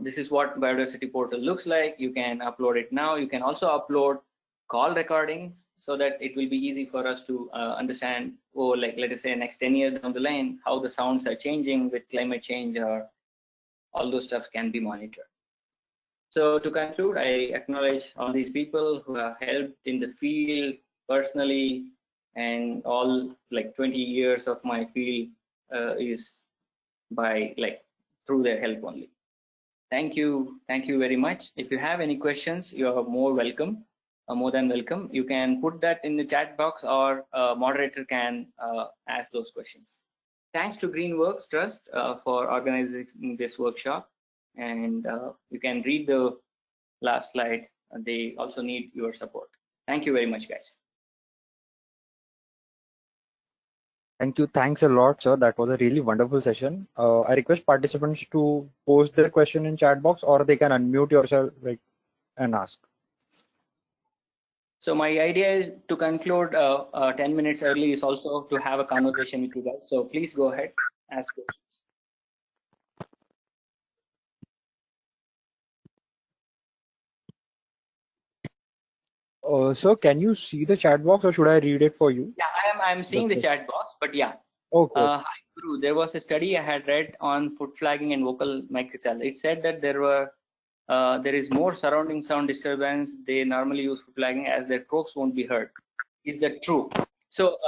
this is what Biodiversity Portal looks like. You can upload it now. You can also upload call recordings so that it will be easy for us to understand, or like, let us say next 10 years down the line, how the sounds are changing with climate change, or all those stuff can be monitored. So to conclude, I acknowledge all these people who have helped in the field personally, and all like 20 years of my field is by through their help only. Thank you very much. If you have any questions, you are more than welcome. You can put that in the chat box, or moderator can ask those questions. Thanks to Greenworks Trust for organizing this workshop, and you can read the last slide. They also need your support. Thank you very much, guys. Thank you. Thanks a lot, sir. That was a really wonderful session. I request participants to post their question in chat box, or they can unmute yourself and ask. So my idea is to conclude 10 minutes early is also to have a conversation with you guys. So please go ahead, ask questions. Sir, can you see the chat box or should I read it for you? Yeah, I'm seeing the Okay. chat box, but yeah. Okay. Hi, Guru. There was a study I had read on foot flagging and vocal microcephaly. It said that there is more surrounding sound disturbance. They normally use foot flagging as their croaks won't be heard. Is that true? So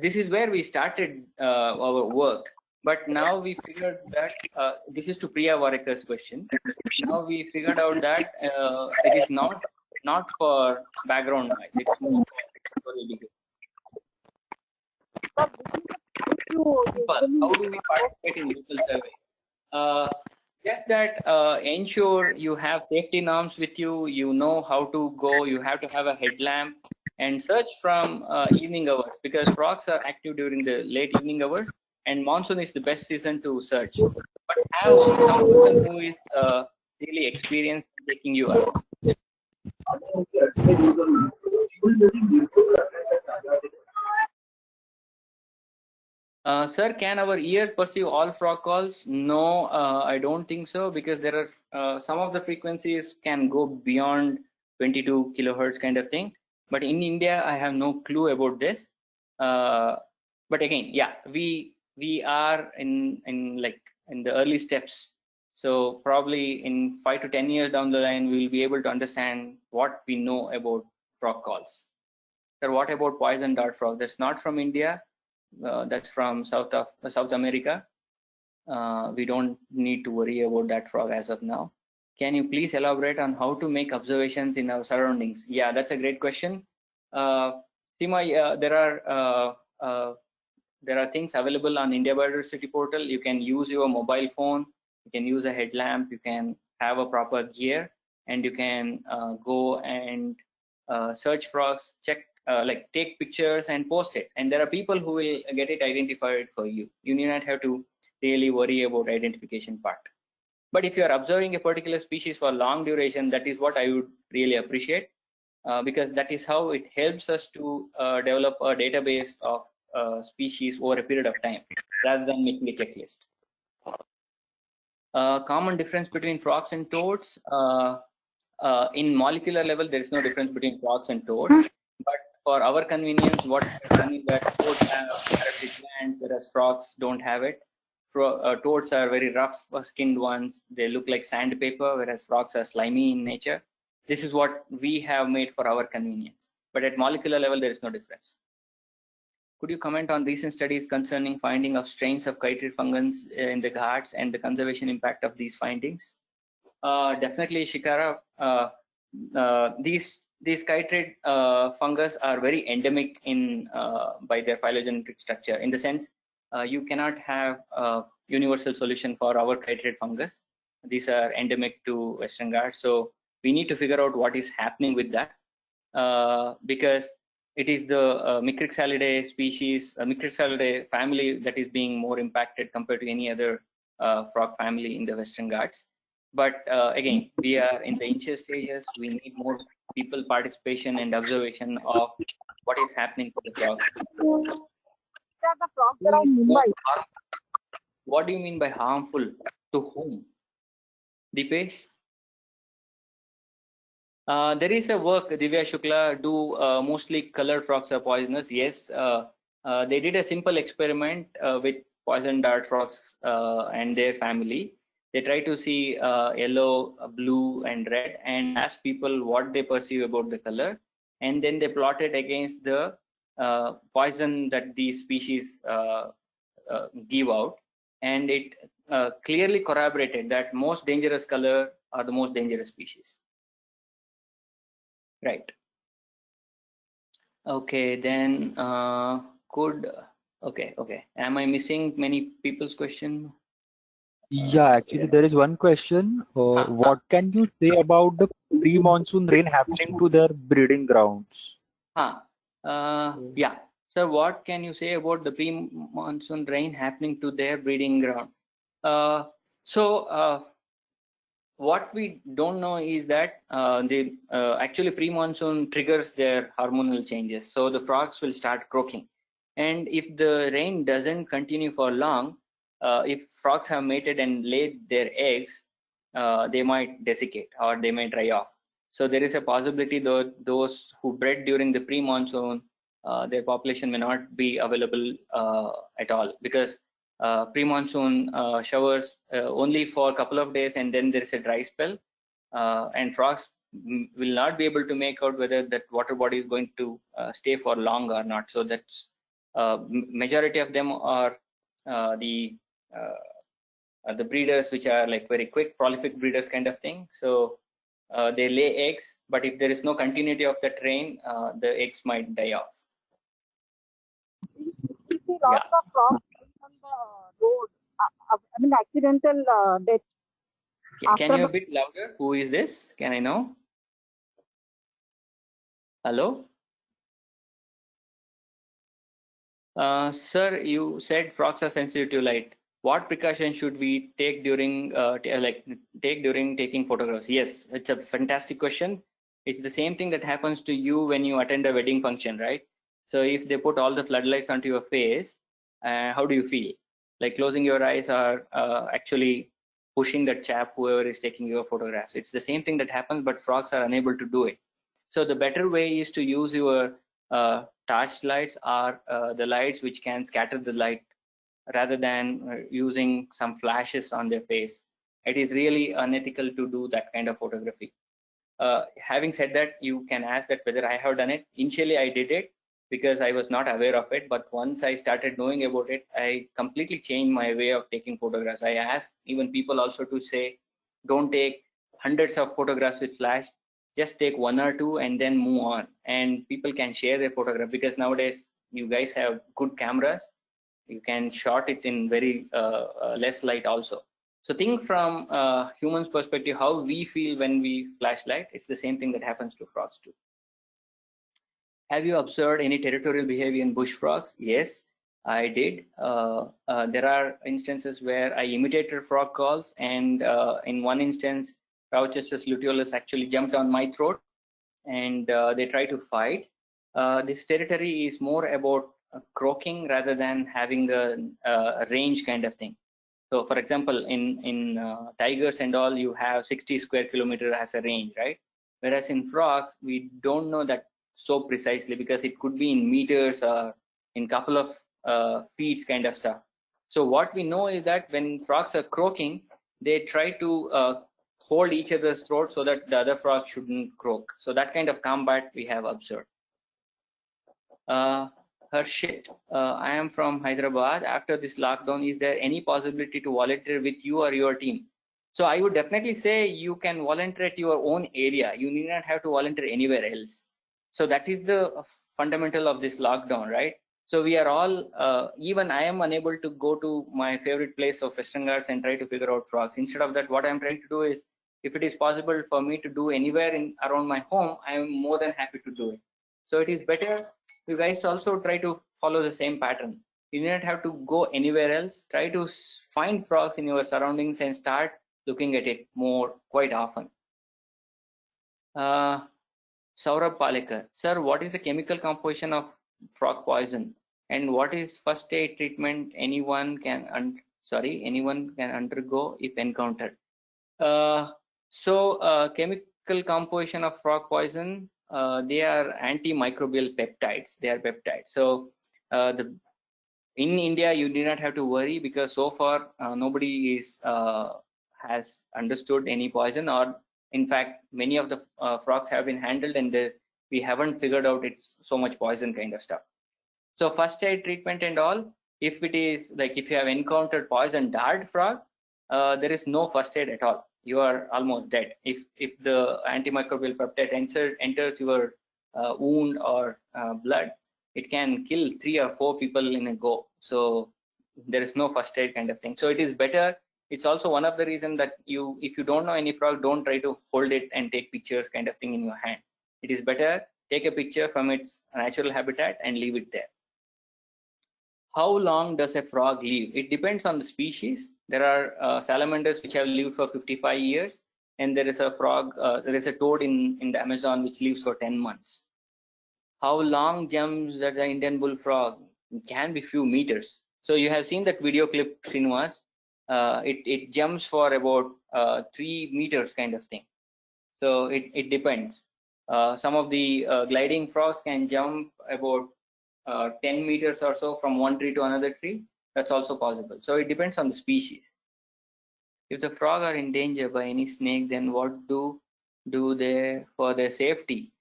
this is where we started our work. But now we figured that this is to Priya Varekar's question. Now we figured out that it is not for background noise. It's more for audio behavior. How do we participate in local survey? Just that ensure you have safety norms with you. You know how to go. You have to have a headlamp and search from evening hours because frogs are active during the late evening hours, and monsoon is the best season to search. But have some person who is really experienced in taking you around. Sir, can our ear perceive all frog calls? No, I don't think so because there are some of the frequencies can go beyond 22 kilohertz kind of thing. But in India, I have no clue about this. But again, yeah, we are in the early steps. So probably in 5 to 10 years down the line, we will be able to understand what we know about frog calls. Sir, what about poison dart frog? That's not from India. That's from South America. We don't need to worry about that frog as of now. Can you please elaborate on how to make observations in our surroundings? Yeah, that's a great question. Seema, there are things available on India Biodiversity portal. You can use your mobile phone. You can use a headlamp. You can have a proper gear, and you can go and search frogs, check take pictures and post it, and there are people who will get it identified for you. You need not have to really worry about identification part. But if you are observing a particular species for long duration, that is what I would really appreciate, because that is how it helps us to develop a database of species over a period of time rather than making a checklist. Common difference between frogs and toads. In molecular level, there is no difference between frogs and toads. But for our convenience, what we have done is that toads have parasitic glands, whereas frogs don't have it. Toads are very rough skinned ones. They look like sandpaper, whereas frogs are slimy in nature. This is what we have made for our convenience. But at molecular level, there is no difference. Could you comment on recent studies concerning finding of strains of chytrid fungus in the Ghats and the conservation impact of these findings? Definitely, Shikara. These chytrid fungus are very endemic in by their phylogenetic structure. In the sense, you cannot have a universal solution for our chytrid fungus. These are endemic to Western Ghats, so we need to figure out what is happening with that, because it is the Micrixalidae species, Micrixalidae family that is being more impacted compared to any other frog family in the Western Ghats. But again, we are in the initial stages. We need more people participation and observation of what is happening to the frogs. What do you mean by harmful? To whom? Dipesh? There is a work, Divya Shukla do mostly colored frogs are poisonous. Yes, they did a simple experiment with poison dart frogs and their family. They try to see yellow, blue, and red, and ask people what they perceive about the color, and then they plotted against the poison that these species give out, and it clearly corroborated that most dangerous color are the most dangerous species. Right. Okay, then okay. Am I missing many people's question? Yeah, actually, there is one question. What can you say about the pre-monsoon rain happening to their breeding grounds? Yeah. So what can you say about the pre-monsoon rain happening to their breeding ground? What we don't know is that actually pre-monsoon triggers their hormonal changes. So the frogs will start croaking. And if the rain doesn't continue for long, if frogs have mated and laid their eggs, they might desiccate or they may dry off. So there is a possibility that those who bred during the pre-monsoon, their population may not be available at all, because pre-monsoon showers only for a couple of days, and then there is a dry spell, and frogs will not be able to make out whether that water body is going to stay for long or not. So that's majority of them are the breeders which are like very quick prolific breeders kind of thing. So they lay eggs, but if there is no continuity of the train, the eggs might die off. We see lots of frogs on the road. I mean, accidental death. Can you a bit louder? Who is this? Can I know? Hello? Sir, you said frogs are sensitive to light. What precautions should we take during taking photographs? Yes, it's a fantastic question. It's the same thing that happens to you when you attend a wedding function, right? So if they put all the floodlights onto your face, how do you feel? Like closing your eyes or actually pushing that chap whoever is taking your photographs. It's the same thing that happens, but frogs are unable to do it. So the better way is to use your torch lights or the lights which can scatter the light, rather than using some flashes on their face. It is really unethical to do that kind of photography. Having said that, you can ask that whether I have done it. Initially, I did it because I was not aware of it, but once I started knowing about it, I completely changed my way of taking photographs. I asked even people also to say, don't take hundreds of photographs with flash, just take one or two and then move on, and people can share their photograph, because nowadays you guys have good cameras, you can shot it in very less light also. So think from humans perspective, how we feel when we flashlight. It's the same thing that happens to frogs too. Have you observed any territorial behavior in bush frogs? Yes, I did. There are instances where I imitated frog calls, and in one instance, Rauchestus luteolus actually jumped on my throat, and they try to fight. This territory is more about croaking rather than having a range kind of thing. So for example, in tigers and all, you have 60 square kilometer as a range, right? Whereas in frogs, we don't know that so precisely, because it could be in meters or in couple of feet kind of stuff. So what we know is that when frogs are croaking, they try to hold each other's throat so that the other frog shouldn't croak. So that kind of combat we have observed. Harshit, I am from Hyderabad. After this lockdown, is there any possibility to volunteer with you or your team? So I would definitely say you can volunteer at your own area. You need not have to volunteer anywhere else. So that is the fundamental of this lockdown, right? So we are all, even I am unable to go to my favorite place of Western Ghats and try to figure out frogs. Instead of that, what I'm trying to do is, if it is possible for me to do anywhere around my home, I am more than happy to do it. So it is better you guys also try to follow the same pattern. You do not have to go anywhere else. Try to find frogs in your surroundings and start looking at it quite often. Saurabh Palekar, sir, what is the chemical composition of frog poison, and what is first aid treatment anyone can undergo if encountered? Chemical composition of frog poison, they are antimicrobial peptides. They are peptides. So in India, you do not have to worry, because so far nobody has understood any poison, or in fact many of the frogs have been handled and we haven't figured out it's so much poison kind of stuff. So first aid treatment and all, if it is like if you have encountered poison dart frog, there is no first aid at all. You are almost dead. If the antimicrobial peptide enters your wound or blood, it can kill 3 or 4 people in a go. So there is no first aid kind of thing. So it is better. It's also one of the reasons that if you don't know any frog, don't try to hold it and take pictures kind of thing in your hand. It is better take a picture from its natural habitat and leave it there. How long does a frog live? It depends on the species. There are salamanders which have lived for 55 years, and there is a frog, there is a toad in the Amazon which lives for 10 months. How long jumps that the Indian bullfrog? It can be few meters. So you have seen that video clip, Srinivas. It jumps for about 3 meters kind of thing. So it depends. Some of the gliding frogs can jump about 10 meters or so from one tree to another tree. That's also possible. So it depends on the species. If the frog are in danger by any snake, then what do they for their safety?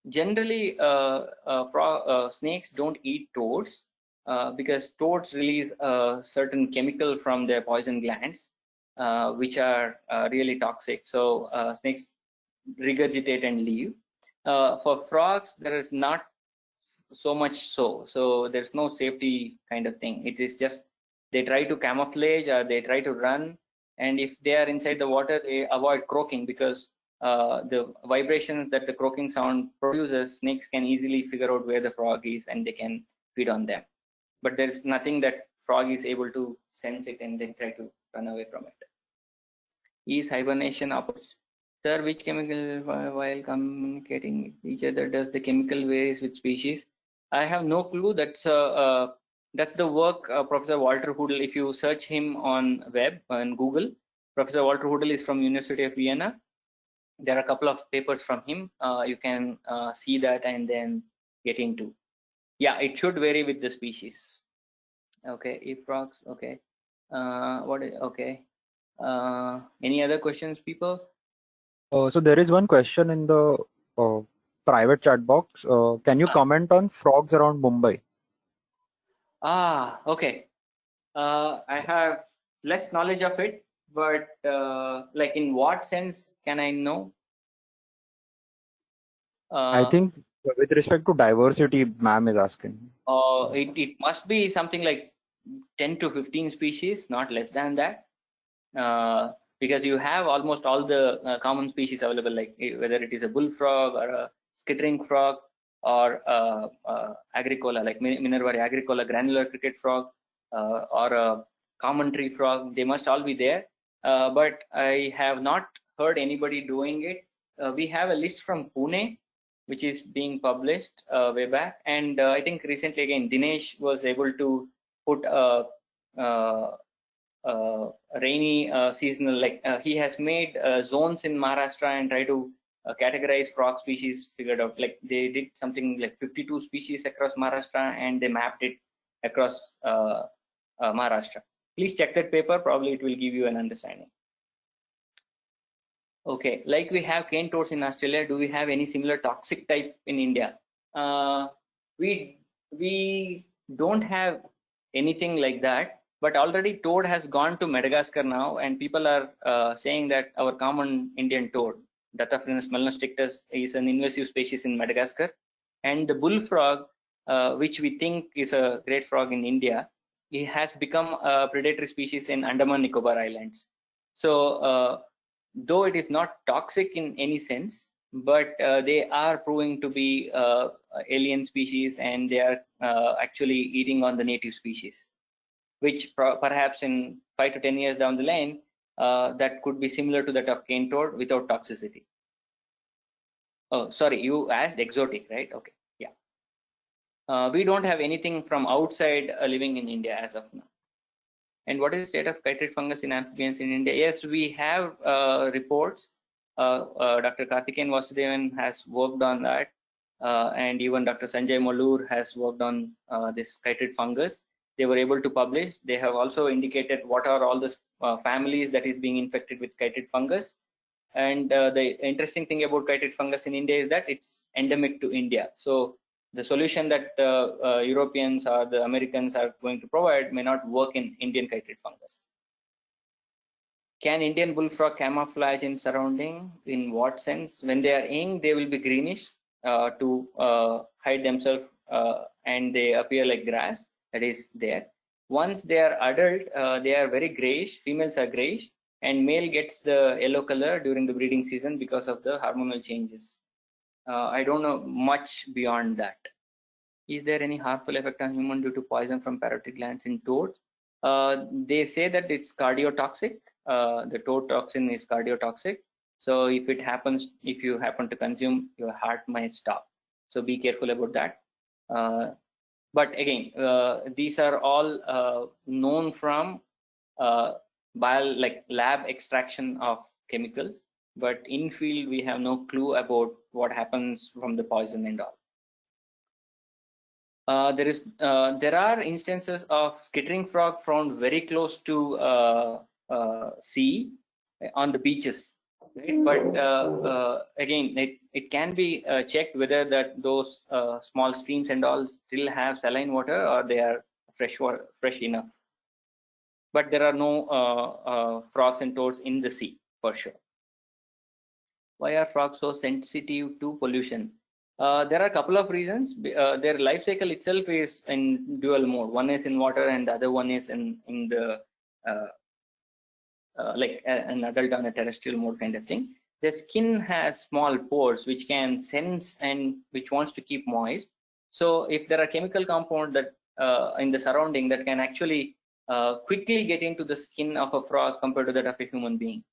Generally, snakes don't eat toads because toads release a certain chemical from their poison glands, which are really toxic. So snakes regurgitate and leave. For frogs, there is not so much so there's no safety kind of thing. It is just they try to camouflage or they try to run, and if they are inside the water, they avoid croaking because the vibrations that the croaking sound produces, snakes can easily figure out where the frog is and they can feed on them. But there's nothing that frog is able to sense it and then try to run away from it. Is hibernation opposite? Sir, which chemical while communicating with each other does the chemical varies with species? I have no clue. That's the work Professor Walter Hoodle. If you search him on web on Google, Professor Walter Hoodle is from University of Vienna. There are a couple of papers from him. You can see that and then get into. Yeah, it should vary with the species. Okay, if frogs. Okay, okay. Any other questions, people? So there is one question in the private chat box. Can you comment on frogs around Mumbai? Okay. I have less knowledge of it, but like in what sense can I know? I think with respect to diversity, ma'am is asking. It must be something like 10 to 15 species, not less than that. Because you have almost all the common species available, like whether it is a bullfrog or a skittering frog or agricola, like Minervaria agricola, granular cricket frog, or a common tree frog. They must all be there. But I have not heard anybody doing it. We have a list from Pune, which is being published way back. And I think recently again, Dinesh was able to put a rainy seasonal, like he has made zones in Maharashtra and try to categorize frog species, figured out, like they did something like 52 species across Maharashtra and they mapped it across Maharashtra. Please check that paper, probably it will give you an understanding. Okay, like we have cane toads in Australia, do we have any similar toxic type in India? We don't have anything like that, but already toad has gone to Madagascar now, and people are saying that our common Indian toad, Dataphrynus melanostrictus, is an invasive species in Madagascar, and the bullfrog, which we think is a great frog in India, it has become a predatory species in Andaman Nicobar Islands. So though it is not toxic in any sense, but they are proving to be alien species, and they are actually eating on the native species, which perhaps in 5 to 10 years down the line, that could be similar to that of cane toad without toxicity. Oh, sorry, you asked exotic, right? Okay, yeah. We don't have anything from outside living in India as of now. And what is the state of chytrid fungus in amphibians in India? Yes, we have reports. Dr. Karthikeyan Vasudevan has worked on that, and even Dr. Sanjay Malur has worked on this chytrid fungus. They were able to publish. They have also indicated what are all the families that is being infected with chytrid fungus. And the interesting thing about chytrid fungus in India is that it's endemic to India. So the solution that Europeans or the Americans are going to provide may not work in Indian chytrid fungus. Can Indian bullfrog camouflage in surrounding? In what sense? When they are young, they will be greenish to hide themselves, and they appear like grass. That is there. Once they are adult, they are very grayish. Females are grayish, and male gets the yellow color during the breeding season because of the hormonal changes. I don't know much beyond that. Is there any harmful effect on human due to poison from parotid glands in toads? They say that it's cardiotoxic. The toad toxin is cardiotoxic. So if it happens, if you happen to consume, your heart might stop. So be careful about that. But again, these are all known from like lab extraction of chemicals. but in field we have no clue about what happens from the poison and all. There are instances of skittering frog found very close to sea on the beaches, right? But again, it can be checked whether that those small streams and all still have saline water or they are fresh enough. But there are no frogs and toads in the sea for sure. Why are frogs so sensitive to pollution? There are a couple of reasons. Their life cycle itself is in dual mode. One is in water and the other one is in the like an adult on a terrestrial mode kind of thing. The skin has small pores which can sense and which wants to keep moist. So if there are chemical compounds that in the surrounding that can actually quickly get into the skin of a frog compared to that of a human being.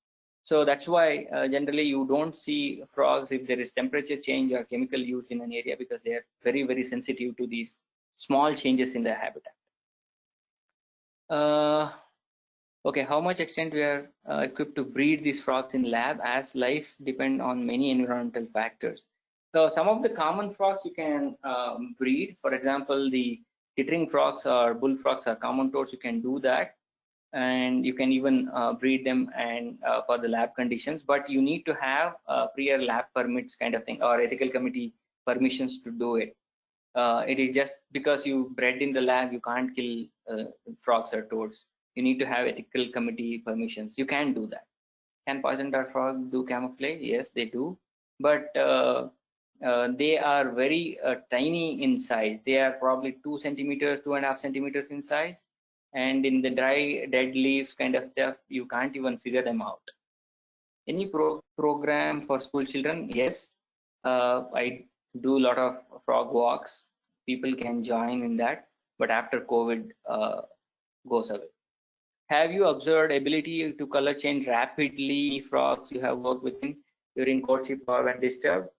So that's why generally you don't see frogs if there is temperature change or chemical use in an area, because they are very, very sensitive to these small changes in their habitat. Okay, how much extent we are equipped to breed these frogs in lab, as life depend on many environmental factors. So some of the common frogs you can breed. For example, the skittering frogs or bullfrogs or common toads, you can do that. And you can even breed them and for the lab conditions, but you need to have prior lab permits kind of thing or ethical committee permissions to do it. It is just because you bred in the lab, you can't kill frogs or toads. You need to have ethical committee permissions. You can do that. Can poison dart frog do camouflage? Yes, they do, but they are very tiny in size. They are probably 2 centimeters, 2.5 centimeters in size. And in the dry dead leaves kind of stuff, you can't even figure them out. Any program for school children? Yes, I do a lot of frog walks. People can join in that, but after COVID goes away. Have you observed ability to color change rapidly frogs you have worked with during courtship or when disturbed?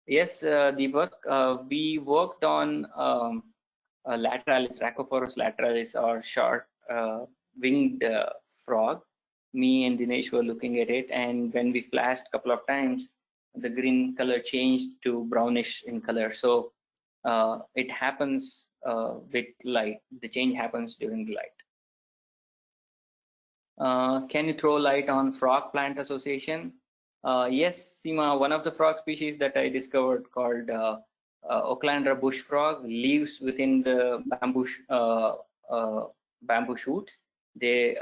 Yes, Deepak, we worked on lateralis, Rhacophorus lateralis, or short winged frog. Me and Dinesh were looking at it, and when we flashed a couple of times, the green color changed to brownish in color. So it happens with light. The change happens during the light. Can you throw light on frog plant association? Yes, Seema, one of the frog species that I discovered called Oaklandra bush frog lives within the bamboo shoots. They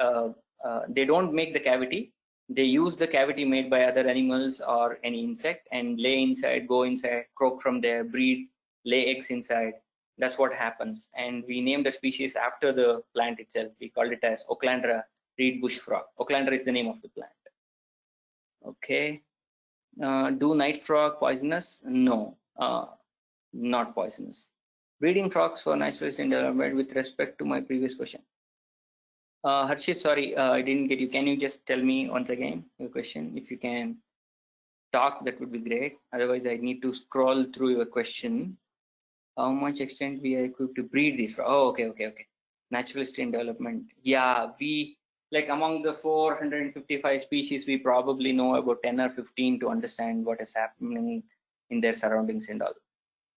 don't make the cavity. They use the cavity made by other animals or any insect and lay inside, go inside, croak from there, breed, lay eggs inside. That's what happens. And we named the species after the plant itself. We called it as Oaklandra reed bush frog. Oaklandra is the name of the plant. Okay. Do night frog poisonous? No, not poisonous. Breeding frogs for naturalist in development with respect to my previous question. Harshit, sorry, I didn't get you. Can you just tell me once again your question? If you can talk, that would be great. Otherwise, I need to scroll through your question. How much extent we are equipped to breed these frogs? Oh, okay. Naturalist in development. Yeah, we, like among the 455 species, we probably know about 10 or 15 to understand what is happening in their surroundings and all.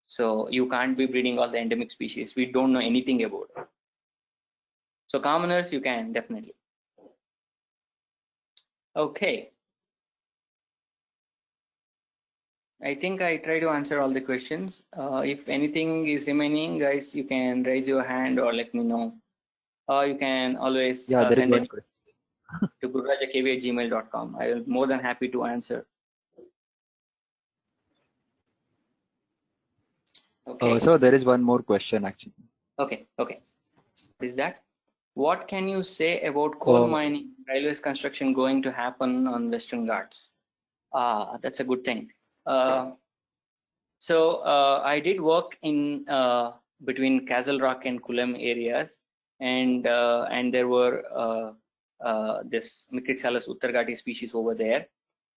So you can't be breeding all the endemic species. We don't know anything about it. So commoners, you can definitely. Okay. I think I try to answer all the questions. If anything is remaining, guys, you can raise your hand or let me know. Or you can always send it to gururajakv@gmail.com. I will be more than happy to answer. Okay. So there is one more question actually. Okay. What is that? What can you say about coal mining, railways construction going to happen on Western Ghats? That's a good thing. So I did work in between Castle Rock and Kulam areas, and there were this Micryxalis uttarghati species over there.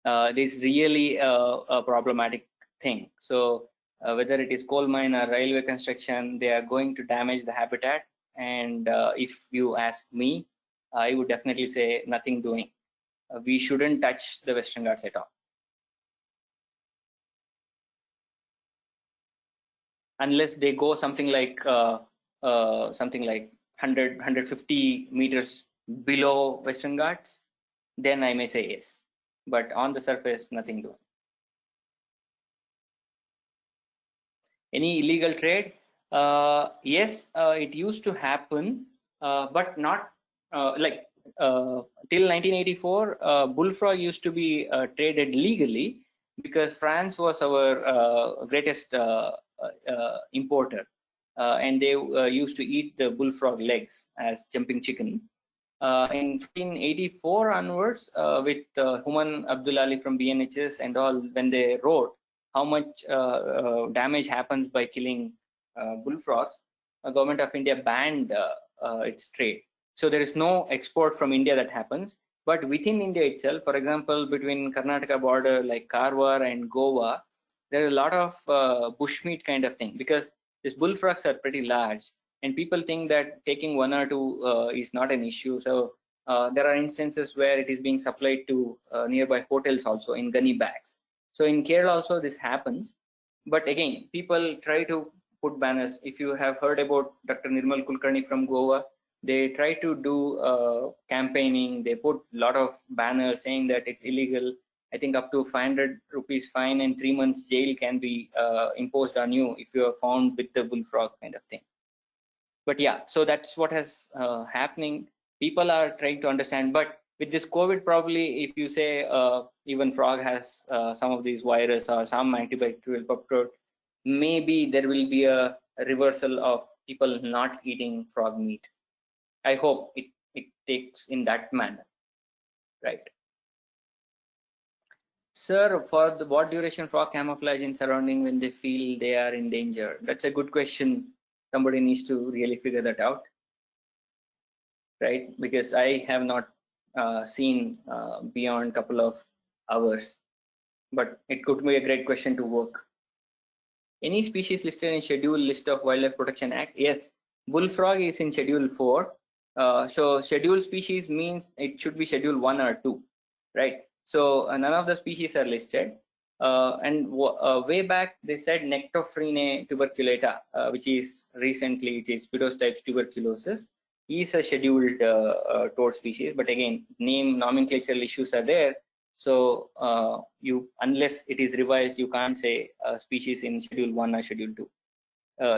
It is really a problematic thing. So whether it is coal mine or railway construction, they are going to damage the habitat. And if you ask me, I would definitely say nothing doing. We shouldn't touch the Western Ghats at all. unless they go something like 150 meters below Western Ghats, then I may say yes. But on the surface, nothing doing. Any illegal trade? Yes, it used to happen, but not till 1984. Bullfrog used to be traded legally because France was our greatest importer, and they used to eat the bullfrog legs as jumping chicken. In 1984 onwards, with Human Abdulali from BNHS and all, when they wrote how much damage happens by killing bullfrogs, the government of India banned its trade. So there is no export from India that happens. But within India itself, for example, between Karnataka border like Karwar and Goa, there are a lot of bushmeat kind of thing, because these bullfrogs are pretty large, and people think that taking one or two is not an issue. So there are instances where it is being supplied to nearby hotels also in gunny bags. So in Kerala also this happens, but again, people try to put banners. If you have heard about Dr. Nirmal Kulkarni from Goa, they try to do campaigning. They put a lot of banners saying that it's illegal. I think up to 500 rupees fine and 3 months jail can be imposed on you if you are found with the bullfrog kind of thing. But yeah, so that's what has happening. People are trying to understand, but with this COVID, probably if you say even frog has some of these virus or some antibacterial peptide, maybe there will be a reversal of people not eating frog meat. I hope it takes in that manner, right? Sir, for the what duration frog camouflage in surrounding when they feel they are in danger? That's a good question. Somebody needs to really figure that out, right? Because I have not seen beyond couple of hours, but it could be a great question to work. Any species listed in Schedule List of Wildlife Protection Act? Yes, bullfrog is in Schedule 4. So schedule species means it should be Schedule 1 or 2, right? So none of the species are listed. And way back they said Nectophrine tuberculata, which is recently it is Spirostypes tuberculosis, is a scheduled toad species. But again, name nomenclatural issues are there. So you, unless it is revised, you can't say species in Schedule 1 or Schedule 2.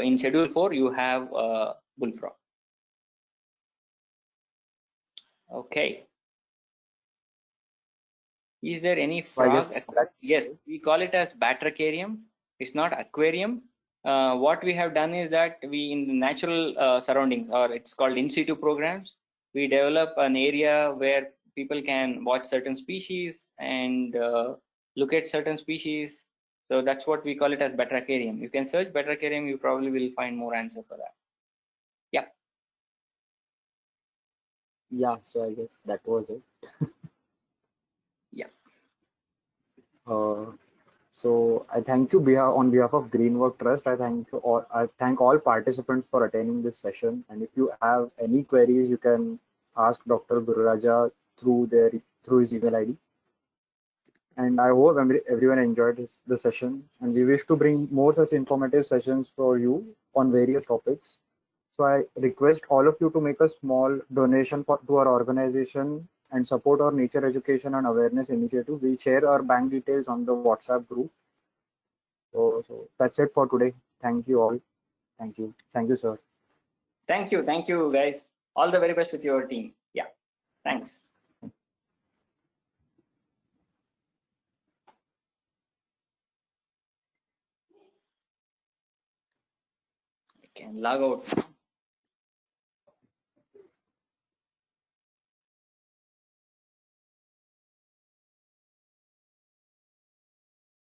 In Schedule 4, you have bullfrog. Okay. Is there any frog? Yes, we call it as batracharium. It's not aquarium. What we have done is that we, in the natural surroundings, or it's called in situ programs, we develop an area where people can watch certain species and look at certain species. So that's what we call it as batracharium. You can search batracharium, you probably will find more answer for that. Yeah. Yeah, so I guess that was it. Yeah. So I thank you on behalf of Greenwork Trust. I thank all participants for attending this session. And if you have any queries, you can ask Dr. Gururaja through his email ID. And I hope everyone enjoyed the session. And we wish to bring more such informative sessions for you on various topics. So I request all of you to make a small donation to our organization and support our nature education and awareness initiative. We share our bank details on the WhatsApp group. So that's it for today. Thank you all. Thank you, sir. Thank you, guys. All the very best with your team. Yeah, thanks. I can log out.